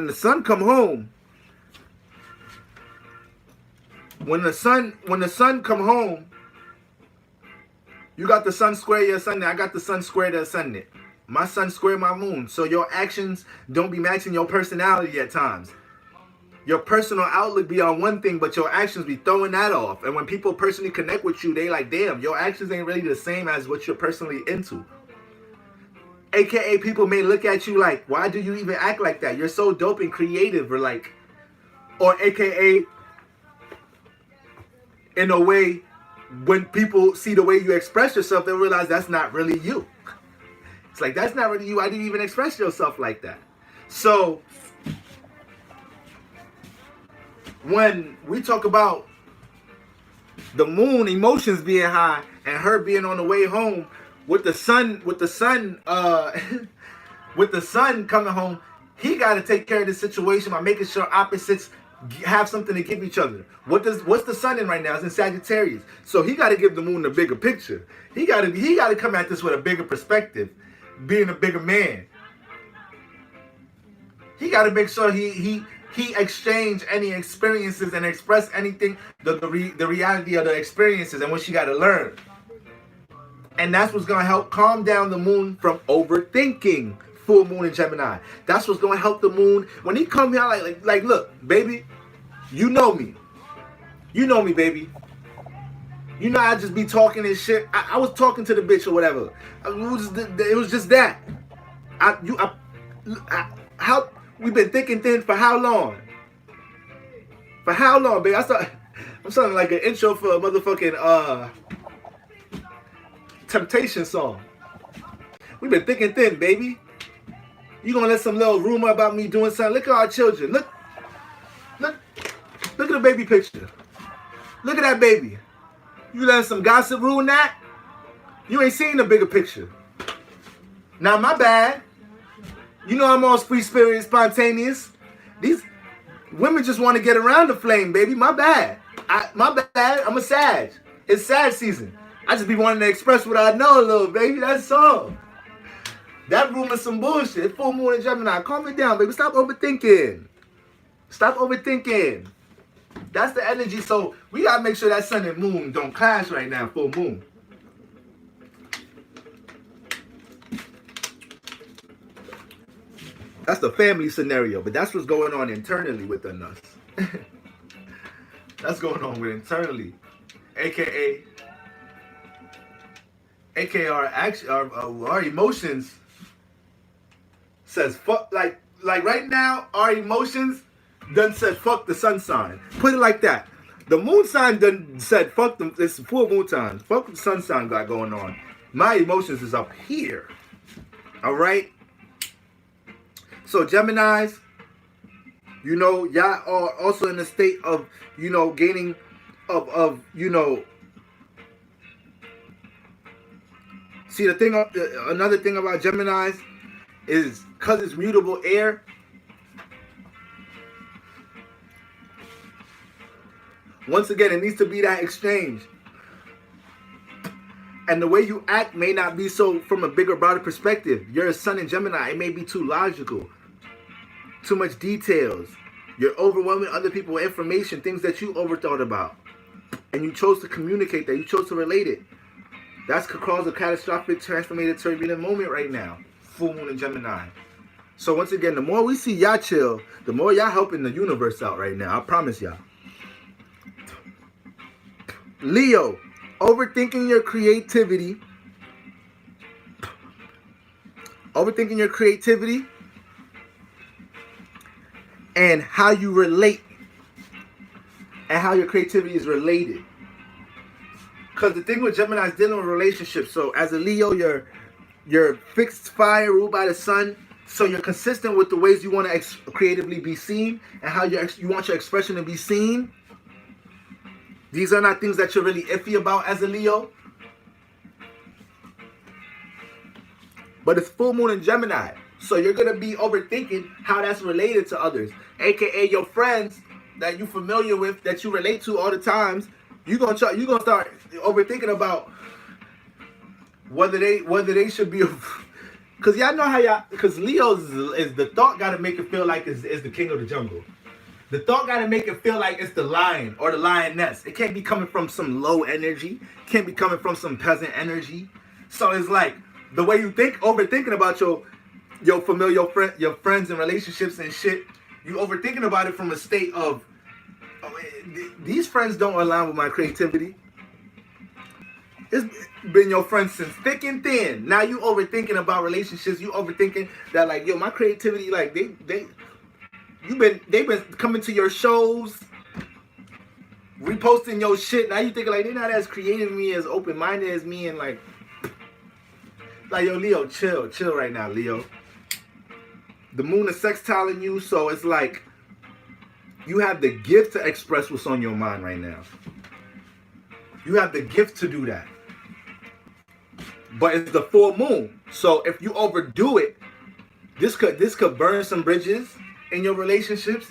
the sun come home, when the sun come home, you got the sun square your sun. I got the sun square the sun. My sun square my moon. So your actions don't be matching your personality at times. Your personal outlook be on one thing, but your actions be throwing that off. And when people personally connect with you, they like, damn, your actions ain't really the same as what you're personally into. AKA, people may look at you like, why do you even act like that? You're so dope and creative, or AKA, in a way, when people see the way you express yourself, they realize that's not really you. It's like, that's not really you. Why do you even express yourself like that? So when we talk about the moon emotions being high and her being on the way home, with the sun coming home, he got to take care of the situation by making sure opposites have something to give each other. What's the sun in right now? It's in Sagittarius. So he got to give the moon the bigger picture. He got to come at this with a bigger perspective, being a bigger man. He got to make sure he exchange any experiences and express anything, the reality of the experiences and what she got to learn. And that's what's going to help calm down the moon from overthinking. Full moon in Gemini. That's what's going to help the moon. When he come here like, look, baby, you know me. You know me, baby. You know I just be talking and shit. I was talking to the bitch or whatever. It was just that. How we've been thick and thin for how long? For how long, baby? I'm sounding like an intro for a motherfucking Temptation song. We've been thick and thin, baby. You gonna let some little rumor about me doing something? Look at our children. Look at the baby picture. Look at that baby. You letting some gossip ruin that? You ain't seen the bigger picture. Now, my bad. You know I'm all free spirit, spontaneous. These women just want to get around the flame, baby. My bad. My bad. I'm a Sag. It's Sag season. I just be wanting to express what I know a little, baby. That's all. That rumor's some bullshit. Full moon in Gemini. Calm it down, baby. Stop overthinking. Stop overthinking. That's the energy. So we gotta make sure that sun and moon don't clash right now. Full moon. That's the family scenario, but that's what's going on internally within us. That's going on with internally, aka our emotions says fuck. Like right now, our emotions done said fuck the sun sign. Put it like that. The moon sign done said fuck them. It's full moon time. Fuck the sun sign got going on. My emotions is up here. All right. So Geminis, y'all are also in a state of, gaining, of See, another thing about Geminis is because it's mutable air. Once again, it needs to be that exchange. And the way you act may not be so from a bigger, broader perspective. You're a sun in Gemini. It may be too logical. Too much details. You're overwhelming other people with information, things that you overthought about. And you chose to communicate that. You chose to relate it. That's could cause a catastrophic, transformative, turbulent moment right now. Full moon in Gemini. So once again, the more we see y'all chill, the more y'all helping the universe out right now. I promise y'all. Leo, overthinking your creativity. Overthinking your creativity and how you relate and how your creativity is related. Because the thing with Gemini is dealing with relationships. So as a Leo, you're fixed fire, ruled by the sun. So you're consistent with the ways you want to creatively be seen and how you want your expression to be seen. These are not things that you're really iffy about as a Leo. But it's full moon in Gemini. So you're going to be overthinking how that's related to others. AKA your friends that you're familiar with, that you relate to all the times. You're gonna start overthinking about whether they should be, because y'all know how y'all, because Leo is the thought got to make it feel like is the king of the jungle. The thought got to make it feel like it's the lion or the lioness. It can't be coming from some low energy. It can't be coming from some peasant energy. So it's like the way you think, overthinking about your familiar your friends and relationships and shit. You overthinking about it from a state of, these friends don't align with my creativity. It's been your friends since thick and thin. Now you overthinking about relationships. You overthinking that, like, yo, my creativity, like they've been coming to your shows, reposting your shit. Now you thinking like they're not as creative as me, as open minded as me, and like yo, Leo, chill right now, Leo. The moon is sextiling you, so it's like you have the gift to express what's on your mind right now. You have the gift to do that. But it's the full moon. So if you overdo it, this could burn some bridges in your relationships.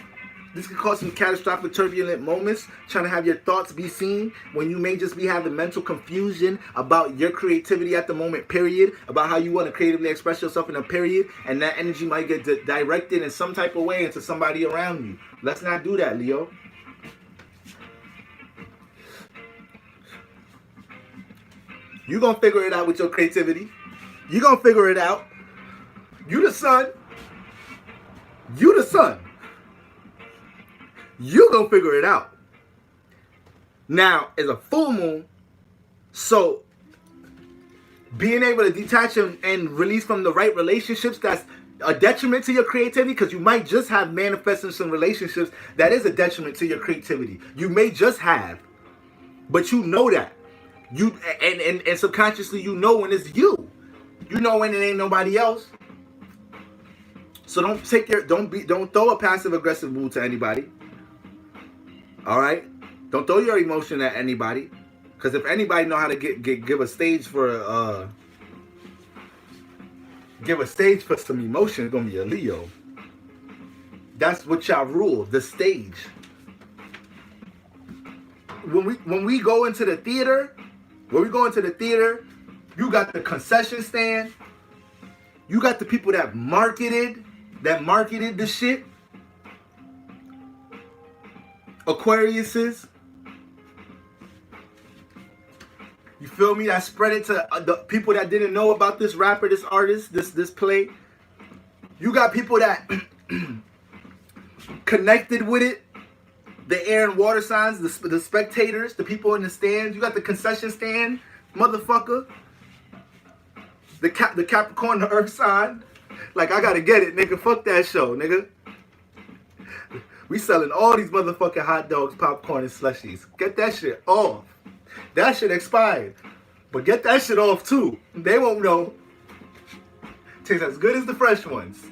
This could cause some catastrophic, turbulent moments, trying to have your thoughts be seen when you may just be having mental confusion about your creativity at the moment, period, about how you want to creatively express yourself in a period, and that energy might get directed in some type of way into somebody around you. Let's not do that, Leo. You're going to figure it out with your creativity. You're going to figure it out. You the sun. You the sun. You're going to figure it out. Now, it's a full moon, so being able to detach and release from the right relationships, that's a detriment to your creativity, because you might just have manifested some relationships that is a detriment to your creativity. You may just have, but you know that. You and subconsciously you know when it's you. You know when it ain't nobody else. So don't throw a passive aggressive mood to anybody. All right? Don't throw your emotion at anybody, because if anybody know how to give a stage for some emotion, it's gonna be a Leo. That's what y'all rule, the stage. When we go into the theater, you got the concession stand. You got the people that marketed the shit. Aquariuses. You feel me? That spread it to the people that didn't know about this rapper, this artist, this play. You got people that connected with it. The air and water signs, the spectators, the people in the stands. You got the concession stand, motherfucker. The Capricorn, the earth sign. Like, I gotta get it, nigga. Fuck that show, nigga. We selling all these motherfucking hot dogs, popcorn, and slushies. Get that shit off. That shit expired. But get that shit off, too. They won't know. Tastes as good as the fresh ones.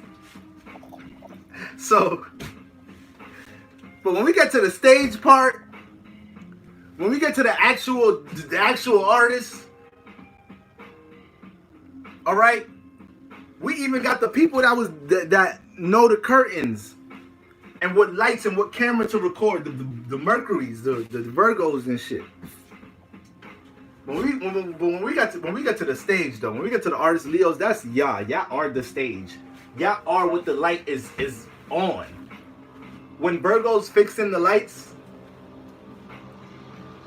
So, but when we get to the stage part, when we get to the actual artists, All right. We even got the people that know the curtains and what lights and what camera to record, the Mercuries, the Virgos and shit. When we got to the stage though, when we get to the artists, Leos, that's y'all are the stage. Y'all are what the light is on. When Virgo's fixing the lights,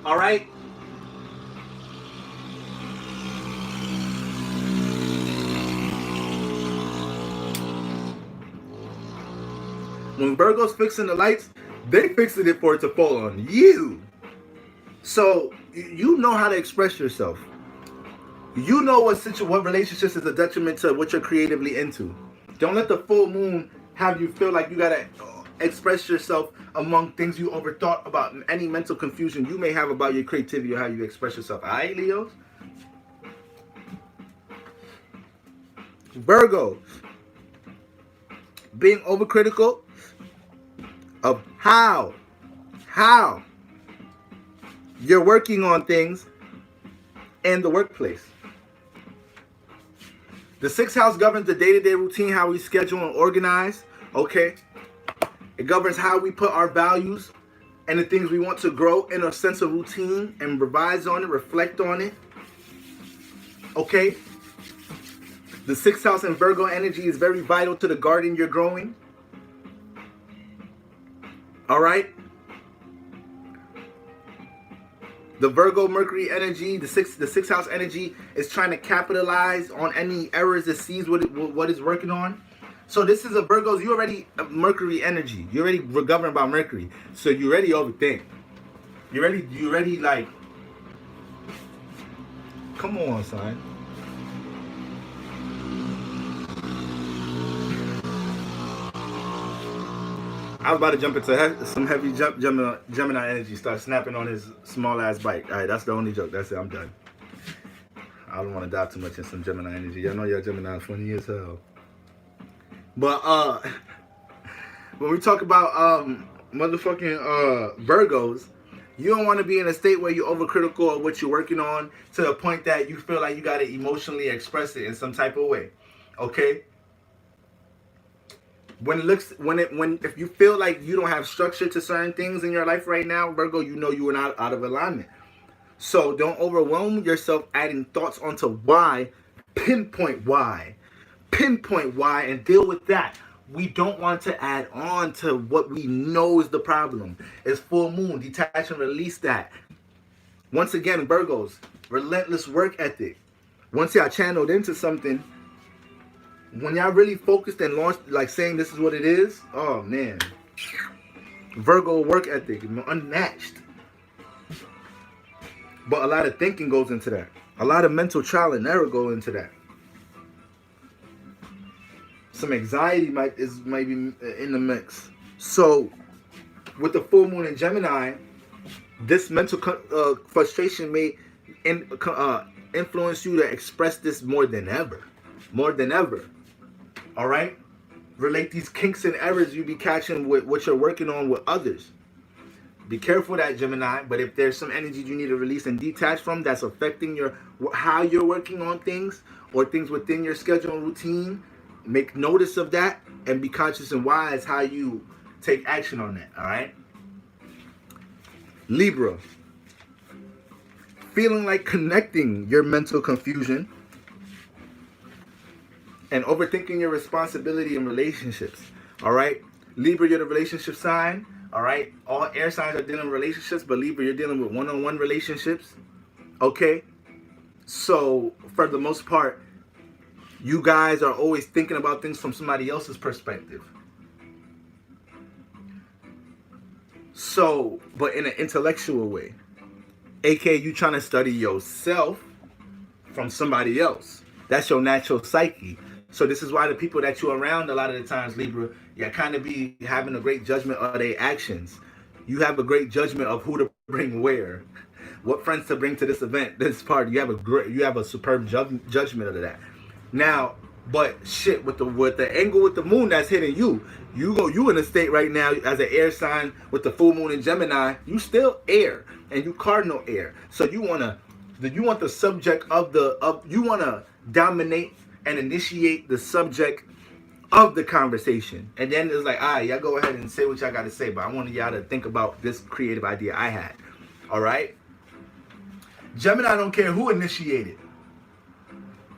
all right. When Virgo's fixing the lights, they fixing it for it to fall on you. So you know how to express yourself. You know what relationships is a detriment to what you're creatively into. Don't let the full moon have you feel like you gotta express yourself among things you overthought about and any mental confusion you may have about your creativity or how you express yourself. Alright, Leos? Virgo. Being overcritical of how you're working on things in the workplace. The sixth house governs the day-to-day routine, how we schedule and organize, okay? It governs how we put our values and the things we want to grow in a sense of routine and revise on it, reflect on it, okay? The sixth house in Virgo energy is very vital to the garden you're growing. All right? The Virgo Mercury energy, the sixth house energy is trying to capitalize on any errors it sees what it's working on. So this is a Virgo's, you already Mercury energy. You already governed by Mercury. So you already overthink. You already like, come on, son. I was about to jump into some heavy Gemini energy, start snapping on his small ass bike. All right, that's the only joke. That's it. I'm done. I don't want to dive too much in some Gemini energy. Y'all know y'all Gemini funny as hell. But when we talk about motherfucking Virgos, you don't want to be in a state where you're overcritical of what you're working on to the point that you feel like you got to emotionally express it in some type of way. Okay? If you feel like you don't have structure to certain things in your life right now, Virgo, you know you are not out of alignment. So don't overwhelm yourself adding thoughts onto why. Pinpoint why, and deal with that. We don't want to add on to what we know is the problem. It's full moon. Detach and release that. Once again, Virgos, relentless work ethic. Once y'all channeled into something, when y'all really focused and launched, like saying this is what it is, oh man. Virgo work ethic, unmatched. But a lot of thinking goes into that. A lot of mental trial and error go into that. Some anxiety might be in the mix. So, with the full moon in Gemini, this mental frustration may influence you to express this more than ever. More than ever. All right? Relate these kinks and errors you be catching with what you're working on with others. Be careful of that, Gemini. But if there's some energy you need to release and detach from that's affecting how you're working on things or things within your schedule and routine, make notice of that and be conscious and wise how you take action on that. All right? Libra. Feeling like connecting your mental confusion and overthinking your responsibility in relationships. All right? Libra, you're the relationship sign. All right? All air signs are dealing with relationships, but Libra, you're dealing with one-on-one relationships. Okay? So, for the most part, you guys are always thinking about things from somebody else's perspective. So, but in an intellectual way. AKA, you trying to study yourself from somebody else. That's your natural psyche. So this is why the people that you're around a lot of the times, Libra, you kind of be having a great judgment of their actions. You have a great judgment of who to bring where, what friends to bring to this event, this party. You have a superb judgment of that. Now, but shit, with the angle with the moon that's hitting you in a state right now as an air sign with the full moon in Gemini. You still air and you cardinal air. So you want the subject you want to dominate and initiate the subject of the conversation. And then it's like, all right, y'all go ahead and say what y'all got to say, but I wanted y'all to think about this creative idea I had. All right? Gemini don't care who initiated.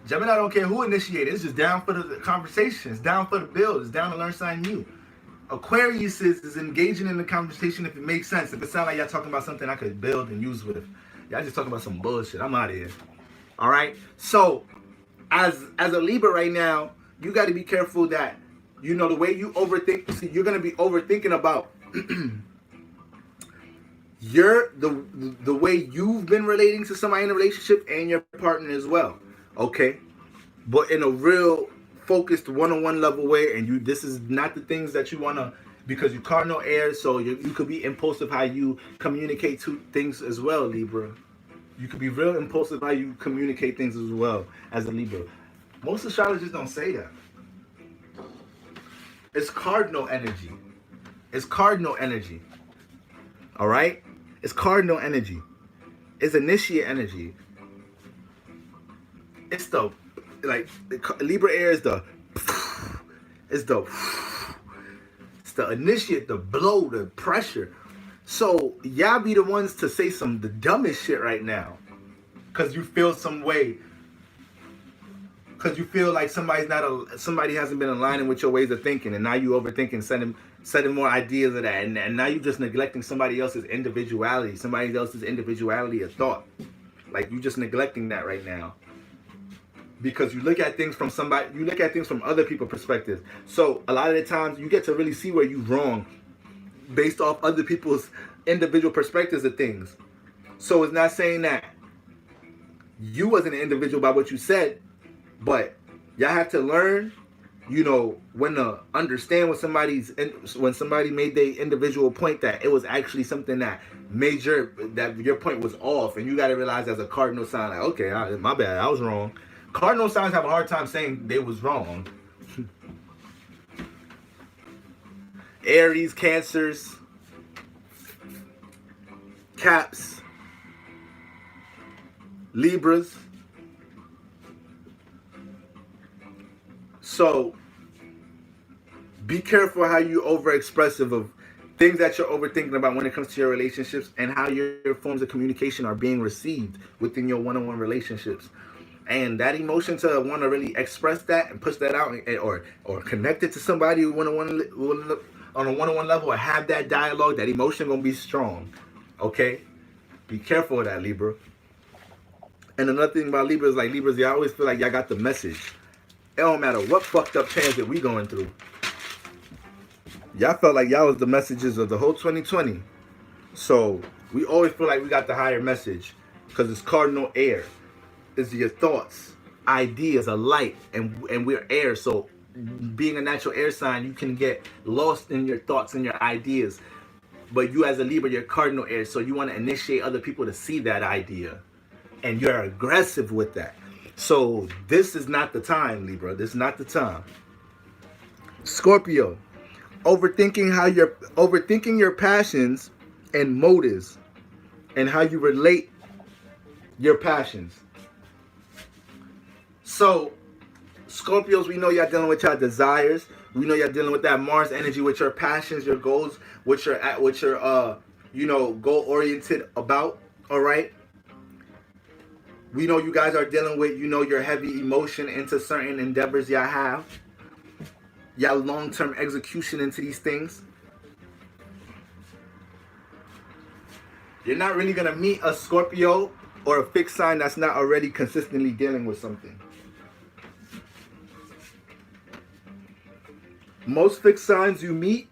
Gemini don't care who initiated. It's just down for the conversation. It's down for the build. It's down to learn something new. Aquarius is engaging in the conversation if it makes sense. If it sounds like y'all talking about something I could build and use with. Y'all just talking about some bullshit. I'm out of here. All right? So, as a Libra right now, you got to be careful that, you know, the way you overthink, see, you're going to be overthinking about the way you've been relating to somebody in a relationship and your partner as well. Okay? But in a real focused one-on-one level way, and this is not the things that you want to, because you cardinal air, so you could be impulsive how you communicate to things as well, Libra. You could be real impulsive how you communicate things as well as a Libra. Most astrologers don't say that. It's cardinal energy. It's cardinal energy. All right? It's cardinal energy. It's initiate energy. It's the, like, Libra air is the initiate, the blow, the pressure. So y'all be the ones to say the dumbest shit right now, cause you feel some way, cause you feel like somebody hasn't been aligning with your ways of thinking, and now you overthinking, setting more ideas of that, and now you just neglecting somebody else's individuality of thought. Like, you just neglecting that right now. Because you look at things from other people's perspectives. So a lot of the times you get to really see where you're wrong based off other people's individual perspectives of things. So it's not saying that you wasn't an individual by what you said, but y'all have to learn, you know, when to understand when somebody made their individual point, that it was actually something that your point was off, and you got to realize as a cardinal sign, like, okay, my bad, I was wrong. Cardinal signs have a hard time saying they was wrong. Aries, Cancers, Caps, Libras. So be careful how you overexpressive of things that you're overthinking about when it comes to your relationships, and how your forms of communication are being received within your one-on-one relationships. And that emotion to want to really express that and push that out, or connect it to somebody on a one-on-one level, or have that dialogue, that emotion gonna be strong. Okay? Be careful of that, Libra. And another thing about Libra is, like, Libras, y'all always feel like y'all got the message. It don't matter what fucked up transit we going through. Y'all felt like y'all was the messages of the whole 2020. So we always feel like we got the higher message, because it's cardinal air. It's your thoughts, ideas, a light, and we're air. So being a natural air sign, you can get lost in your thoughts and your ideas. But you as a Libra, you're cardinal air, so you want to initiate other people to see that idea, and you're aggressive with that. So this is not the time, Libra. This is not the time. Scorpio, overthinking your passions and motives, and how you relate your passions. So, Scorpios, we know y'all dealing with y'all desires. We know y'all dealing with that Mars energy, with your passions, your goals, what you're goal-oriented about, all right? We know you guys are dealing with, your heavy emotion into certain endeavors y'all have. Y'all long-term execution into these things. You're not really going to meet a Scorpio or a fixed sign that's not already consistently dealing with something. Most fixed signs y'all meet,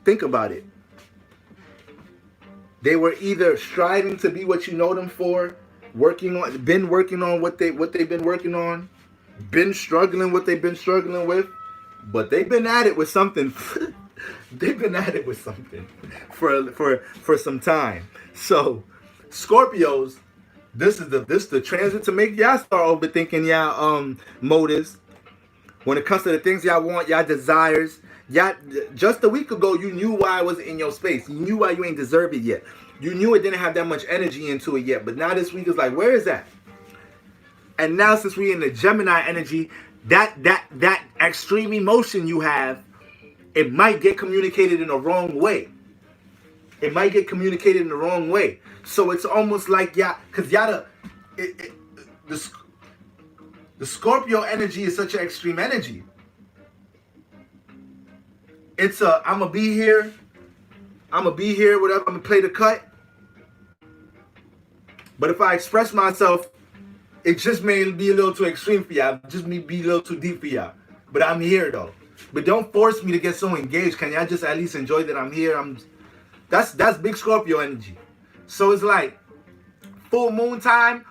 think about it. They were either striving to be what you know them for, been working on what they've been working on, been struggling what they've been struggling with, but they've been at it with something. They've been at it with something for some time. So, Scorpios, this is the transit to make y'all start overthinking y'all motives. When it comes to the things y'all want, y'all desires, y'all, just a week ago, you knew why it wasn't in your space. You knew why you ain't deserve it yet. You knew it didn't have that much energy into it yet. But now this week is like, where is that? And now since we're in the Gemini energy, that extreme emotion you have, it might get communicated in the wrong way. It might get communicated in the wrong way. So it's almost like because the Scorpio energy is such an extreme energy. It's I'm gonna be here, whatever. I'm gonna play the cut. But if I express myself, it just may be a little too extreme for y'all. Just may be a little too deep for y'all. But I'm here though. But don't force me to get so engaged. Can y'all just at least enjoy that I'm here? That's big Scorpio energy. So it's like full moon time.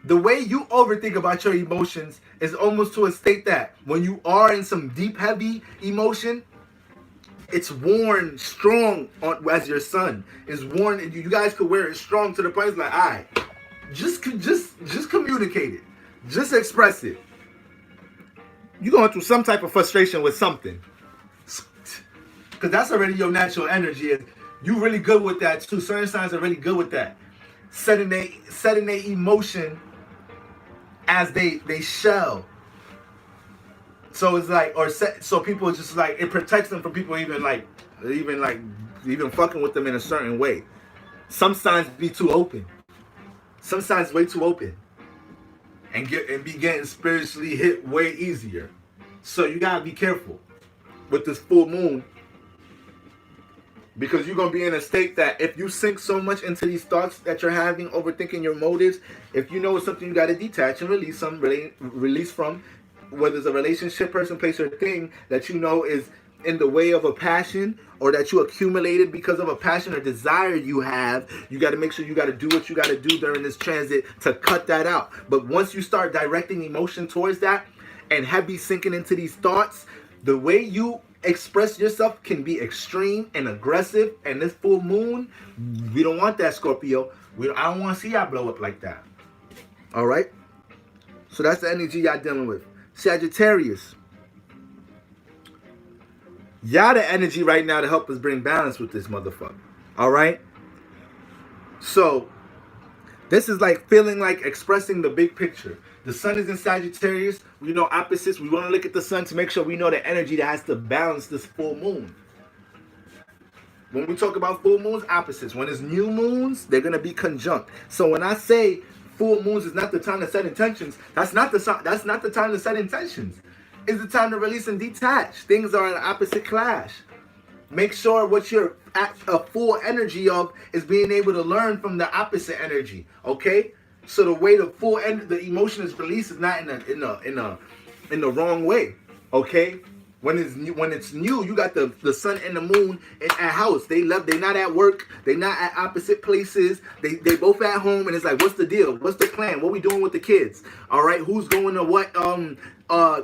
The way you overthink about your emotions is almost to a state that when you are in some deep, heavy emotion, it's worn strong as your sun. It's worn. You guys could wear it strong to the point it's like, all right, just communicate it. Just express it. You're going through some type of frustration with something. Because that's already your natural energy. And you're really good with that too. Certain signs are really good with that. Setting their emotion as they shell. So it's like, so people just like, it protects them from people even fucking with them in a certain way. Some signs be too open. Some signs way too open. And be getting spiritually hit way easier. So you gotta be careful with this full moon. Because you're going to be in a state that if you sink so much into these thoughts that you're having, overthinking your motives, if you know it's something you got to detach and release from, whether it's a relationship, person, place, or thing that you know is in the way of a passion or that you accumulated because of a passion or desire you have, you got to make sure you got to do what you got to do during this transit to cut that out. But once you start directing emotion towards that and heavy sinking into these thoughts, the way you express yourself can be extreme and aggressive, and this full moon, we don't want that, Scorpio. I don't want to see y'all blow up like that. All right? So that's the energy y'all dealing with. Sagittarius. Y'all the energy right now to help us bring balance with this motherfucker. All right? So this is like feeling like expressing the big picture. The sun is in Sagittarius. We know opposites. We want to look at the sun to make sure we know the energy that has to balance this full moon. When we talk about full moons, opposites. When it's new moons, they're going to be conjunct. So when I say full moons is not the time to set intentions, that's not the time to set intentions. It's the time to release and detach. Things are in an opposite clash. Make sure what you're at a full energy of is being able to learn from the opposite energy. Okay? So the way the emotion is released is not in the wrong way. Okay? When it's new, you got the sun and the moon in a house. They not at work. They not at opposite places. They both at home, and it's like, what's the deal? What's the plan? What we doing with the kids? All right, who's going to what?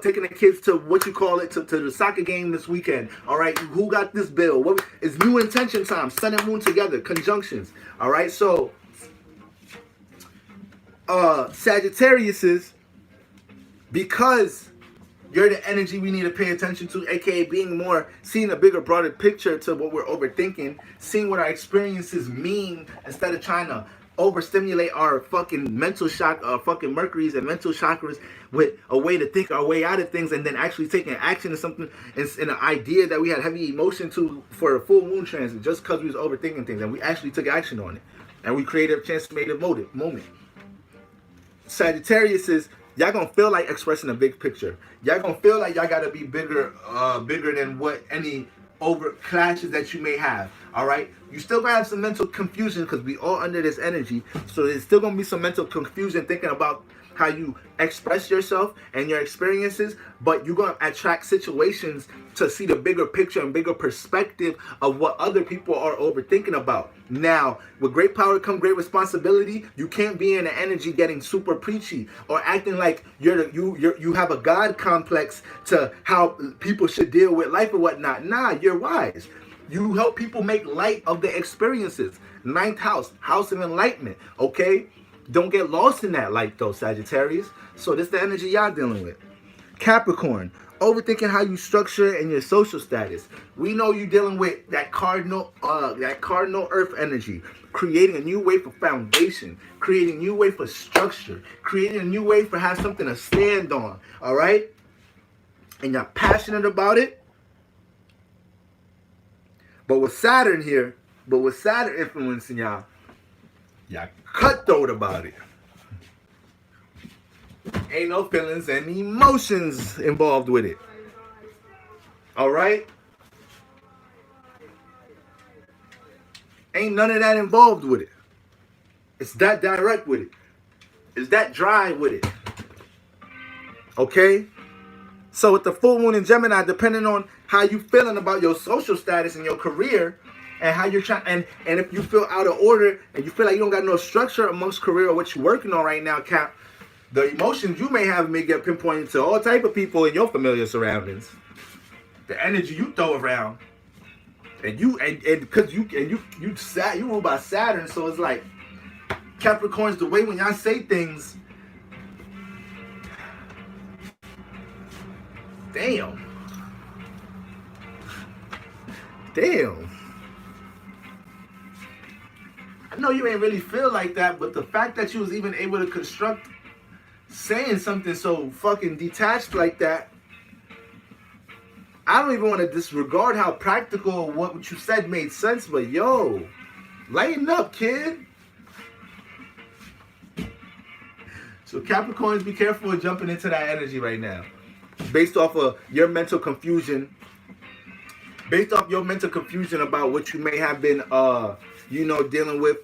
Taking the kids to what you call it to the soccer game this weekend. All right, who got this bill? It's new intention time. Sun and moon together, conjunctions. All right, so Sagittarius is, because you're the energy we need to pay attention to, aka seeing a bigger, broader picture to what we're overthinking, seeing what our experiences mean instead of trying to overstimulate our fucking mental shock, fucking Mercury's and mental chakras with a way to think our way out of things, and then actually taking action to something in an idea that we had heavy emotion to for a full moon transit just because we was overthinking things, and we actually took action on it, and we created a transformative moment. Sagittarius is, y'all gonna feel like expressing a big picture. Y'all gonna feel like y'all gotta be bigger than what any over clashes that you may have. All right, you still gonna have some mental confusion because we all under this energy. So there's still gonna be some mental confusion thinking about how you express yourself and your experiences, but you're gonna attract situations to see the bigger picture and bigger perspective of what other people are overthinking about. Now, with great power comes great responsibility. You can't be in the energy getting super preachy or acting like you have a God complex to how people should deal with life or whatnot. Nah, you're wise. You help people make light of their experiences. Ninth house of enlightenment. Okay, don't get lost in that light though, Sagittarius. So this is the energy y'all dealing with. Capricorn. Overthinking how you structure and your social status. We know you're dealing with that cardinal earth energy. creating a new way for foundation, creating a new way for structure, creating a new way for have something to stand on, all right? And you're passionate about it. But with Saturn here, influencing y'all cutthroat about it. Ain't no feelings and emotions involved with it. All right? Ain't none of that involved with it. It's that direct with it. It's that dry with it. Okay? So with the full moon in Gemini, depending on how you feeling about your social status and your career, and how you're trying, and if you feel out of order and you feel like you don't got no structure amongst career or what you're working on right now, Cap, the emotions you may have may get pinpointed to all type of people in your familiar surroundings. The energy you throw around. And because you ruled by Saturn, so it's like Capricorns, the way when y'all say things, damn. I know you ain't really feel like that, but the fact that you was even able to construct saying something so fucking detached like that, I don't even want to disregard how practical what you said made sense, but yo, lighten up, kid. So Capricorns, be careful of jumping into that energy right now. Based off of your mental confusion. Based off your mental confusion about what you may have been, dealing with,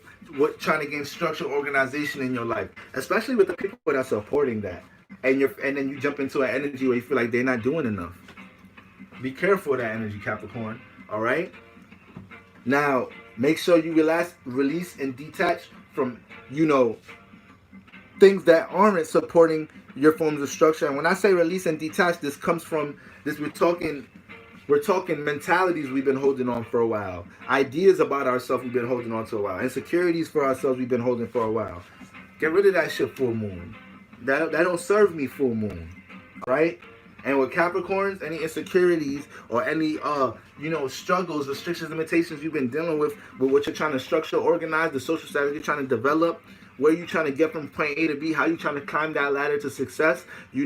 trying to gain structure, organization in your life. Especially with the people that are supporting that. And then you jump into an energy where you feel like they're not doing enough. Be careful of that energy, Capricorn. All right? Now, make sure you release and detach from, things that aren't supporting your forms of structure. And when I say release and detach, this comes from this. We're talking mentalities we've been holding on for a while. Ideas about ourselves we've been holding on to a while. Insecurities for ourselves we've been holding for a while. Get rid of that shit, full moon. That don't serve me, full moon. Right? And with Capricorns, any insecurities or any struggles, restrictions, limitations you've been dealing with what you're trying to structure, organize, the social status you're trying to develop, where you're trying to get from point A to B, how you're trying to climb that ladder to success, you're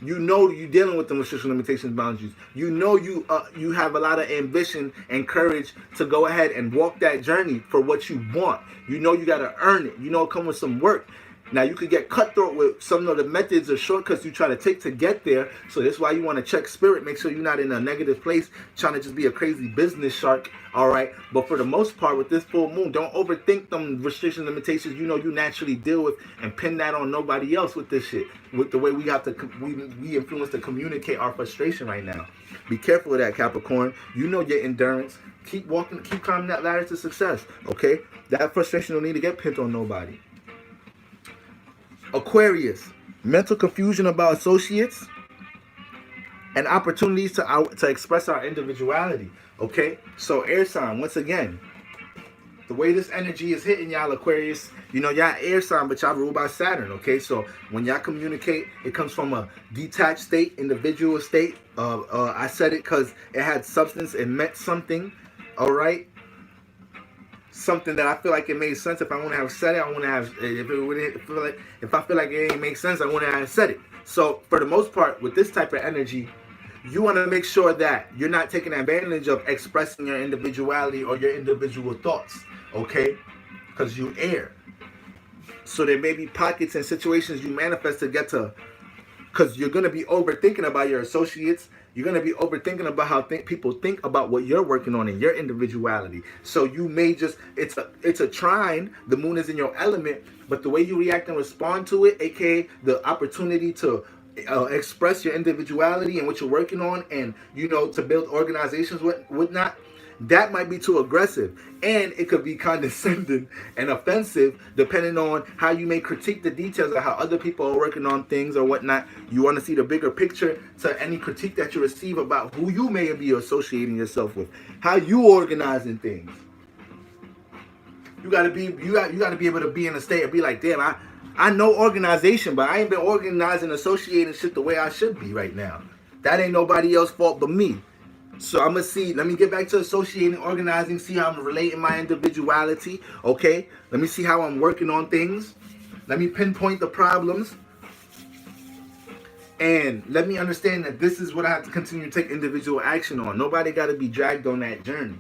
dealing with the restrictions, limitations, boundaries. You have a lot of ambition and courage to go ahead and walk that journey for what you want. You got to earn it. It comes with some work. Now, you could get cutthroat with some of the methods or shortcuts you try to take to get there. So that's why you want to check spirit. Make sure you're not in a negative place trying to just be a crazy business shark. All right. But for the most part, with this full moon, don't overthink them restrictions, limitations you naturally deal with and pin that on nobody else with this shit. With the way we have to, we influence to communicate our frustration right now. Be careful of that, Capricorn. Your endurance. Keep walking, keep climbing that ladder to success. Okay. That frustration don't need to get pinned on nobody. Aquarius, mental confusion about associates and opportunities to express our individuality. Okay, so air sign, once again, the way this energy is hitting y'all, Aquarius, y'all air sign, but y'all ruled by Saturn. Okay, so when y'all communicate, it comes from a detached state, individual state. I said it because it had substance, it meant something. All right. Something that I feel like it made sense. If I want to have said it, I want to have. If I feel like it ain't make sense, I want to have said it. So for the most part, with this type of energy, you want to make sure that you're not taking advantage of expressing your individuality or your individual thoughts. Okay, because you air. So there may be pockets and situations you manifest to get to, because you're gonna be overthinking about your associates. You're going to be overthinking about how people think about what you're working on in your individuality. So you may just, it's a trine. The moon is in your element, but the way you react and respond to it, aka the opportunity to express your individuality and what you're working on, and to build organizations, whatnot, that might be too aggressive, and it could be condescending and offensive depending on how you may critique the details of how other people are working on things or whatnot. You want to see the bigger picture to any critique that you receive about who you may be associating yourself with, how you organizing things. You gotta be able to be in a state and be like, damn, I know organization, but I ain't been organizing, associating shit the way I should be right now. That ain't nobody else's fault but me. So I'm gonna see. Let me get back to associating, organizing. See how I'm relating my individuality. Okay. Let me see how I'm working on things. Let me pinpoint the problems, and let me understand that this is what I have to continue to take individual action on. Nobody got to be dragged on that journey.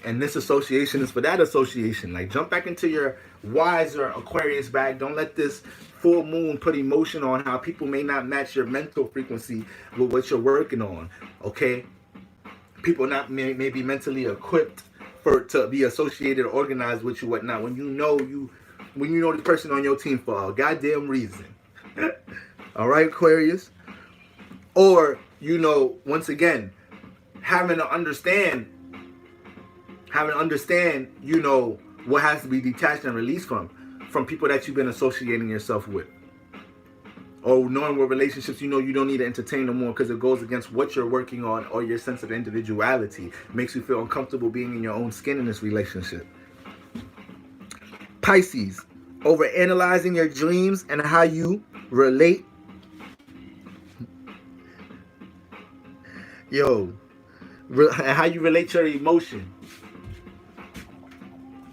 And this association is for that association. Like, jump back into your wiser Aquarius bag. Don't let this full moon put emotion on how people may not match your mental frequency with what you're working on. Okay? People not may be mentally equipped to be associated or organized with you, whatnot. When you know the person on your team for a goddamn reason. All right, Aquarius? Or, once again, having to understand, what has to be detached and released from people that you've been associating yourself with. Or knowing what relationships you don't need to entertain no more because it goes against what you're working on, or your sense of individuality makes you feel uncomfortable being in your own skin in this relationship. Pisces, over analyzing your dreams and how you relate. How you relate your emotion.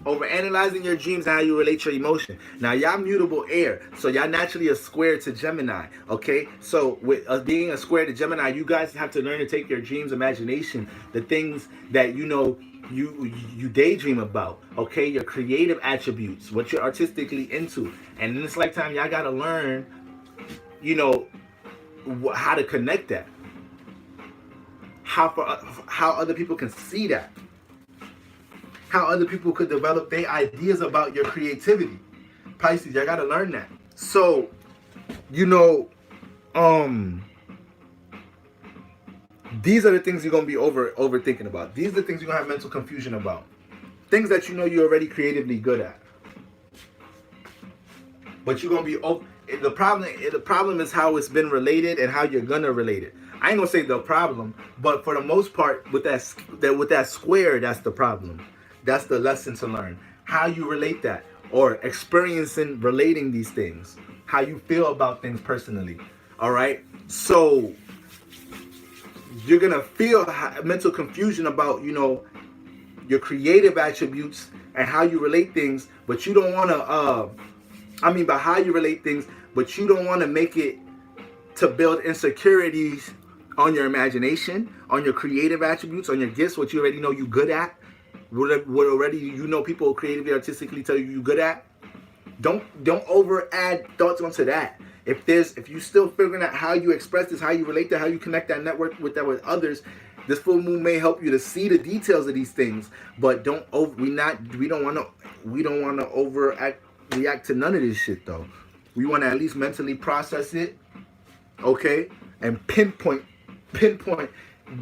Over analyzing your dreams and how you relate your emotion. Now, y'all mutable air, so y'all naturally a square to Gemini, okay? So with being a square to Gemini, you guys have to learn to take your dreams, imagination, the things that you daydream about, okay? Your creative attributes, what you're artistically into. And in this lifetime, y'all gotta learn, how to connect that. How other people can see that. How other people could develop their ideas about your creativity. Pisces, y'all gotta learn that. So, these are the things you're gonna be overthinking about. These are the things you're gonna have mental confusion about. Things that you're already creatively good at. But you're gonna be the problem is how it's been related and how you're gonna relate it. I ain't gonna say the problem, but for the most part, with that square, that's the problem. That's the lesson to learn. How you relate that, or experiencing relating these things. How you feel about things personally. All right? So, you're going to feel mental confusion about, your creative attributes and how you relate things, but you don't want to, by how you relate things, but you don't want to make it to build insecurities on your imagination, on your creative attributes, on your gifts, what you already know you're good at. What already people creatively, artistically tell you're good at. Don't over add thoughts onto that. If you still figuring out how you express this, how you relate to, how you connect that network with others, this full moon may help you to see the details of these things. But we don't want to react to none of this shit though. We want to at least mentally process it, okay, and pinpoint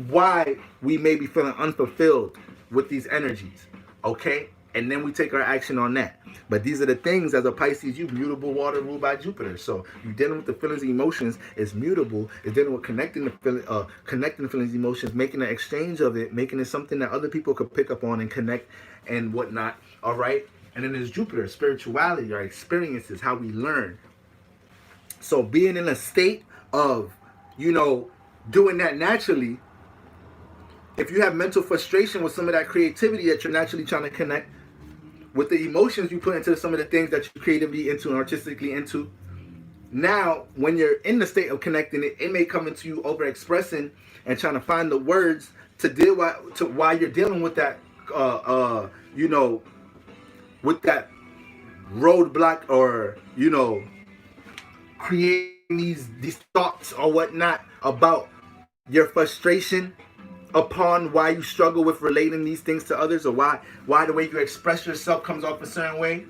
why we may be feeling unfulfilled with these energies, okay? And then we take our action on that. But these are the things, as a Pisces, you mutable water ruled by Jupiter. So you're dealing with the feelings and emotions. It's mutable. It's dealing with connecting the feelings and emotions, making an exchange of it, making it something that other people could pick up on and connect and whatnot, all right? And then there's Jupiter, spirituality, our experiences, how we learn. So being in a state of, doing that naturally, if you have mental frustration with some of that creativity that you're naturally trying to connect with the emotions you put into some of the things that you're creatively into and artistically into, now when you're in the state of connecting it, it may come into you over expressing and trying to find the words to deal with why you're dealing with that with that roadblock, or creating these thoughts or whatnot about your frustration upon why you struggle with relating these things to others, or why the way you express yourself comes off a certain way.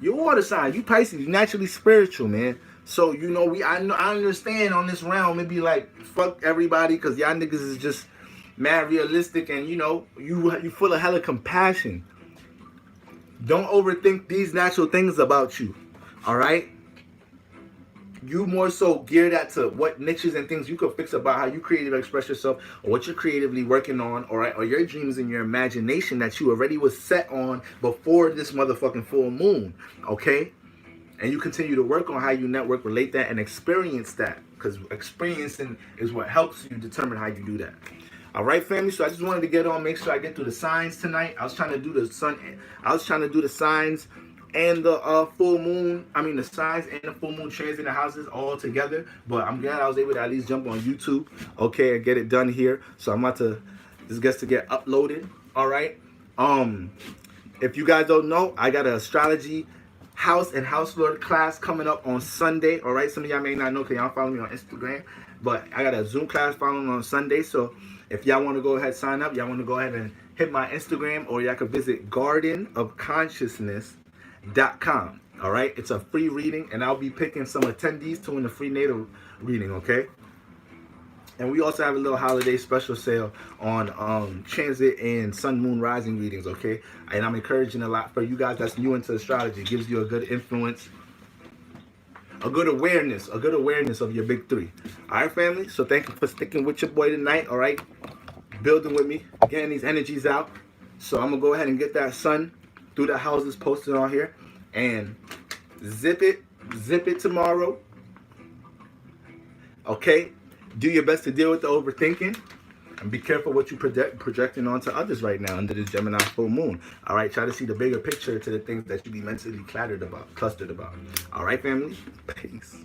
You're water sign, you Pisces, you naturally spiritual, man. So I understand on this realm it be like fuck everybody, because y'all niggas is just mad realistic, and you full of hella compassion. Don't overthink these natural things about you. All right. You more so geared at to what niches and things you could fix about how you creatively express yourself, or what you're creatively working on, or your dreams and your imagination that you already was set on before this motherfucking full moon, okay? And you continue to work on how you network, relate that, and experience that because experiencing is what helps you determine how you do that. All right, family. So I just wanted to get on, make sure I get through the signs tonight. I was trying to do the signs and the full moon. I mean, the signs and the full moon transit the houses all together. But I'm glad I was able to at least jump on YouTube, okay, and get it done here. So I'm about to, this gets to get uploaded. All right. If you guys don't know, I got an astrology house and house lord class coming up on Sunday. All right. Some of y'all may not know because y'all follow me on Instagram, but I got a Zoom class following on Sunday. So if y'all want to go ahead, sign up. Y'all want to go ahead and hit my Instagram, or y'all can visit gardenofconsciousness.com. All right. It's a free reading, and I'll be picking some attendees to win the free natal reading. Okay. And we also have a little holiday special sale on transit and sun, moon, rising readings, okay? And I'm encouraging a lot for you guys that's new into astrology. It gives you a good influence, a good awareness of your big three. All right, family? So thank you for sticking with your boy tonight, all right? Building with me, getting these energies out. So I'm going to go ahead and get that sun through the houses posted on here and zip it tomorrow, okay? Do your best to deal with the overthinking, and be careful what you projecting onto others right now under this Gemini full moon. All right, try to see the bigger picture to the things that you be mentally clustered about. All right, family, peace.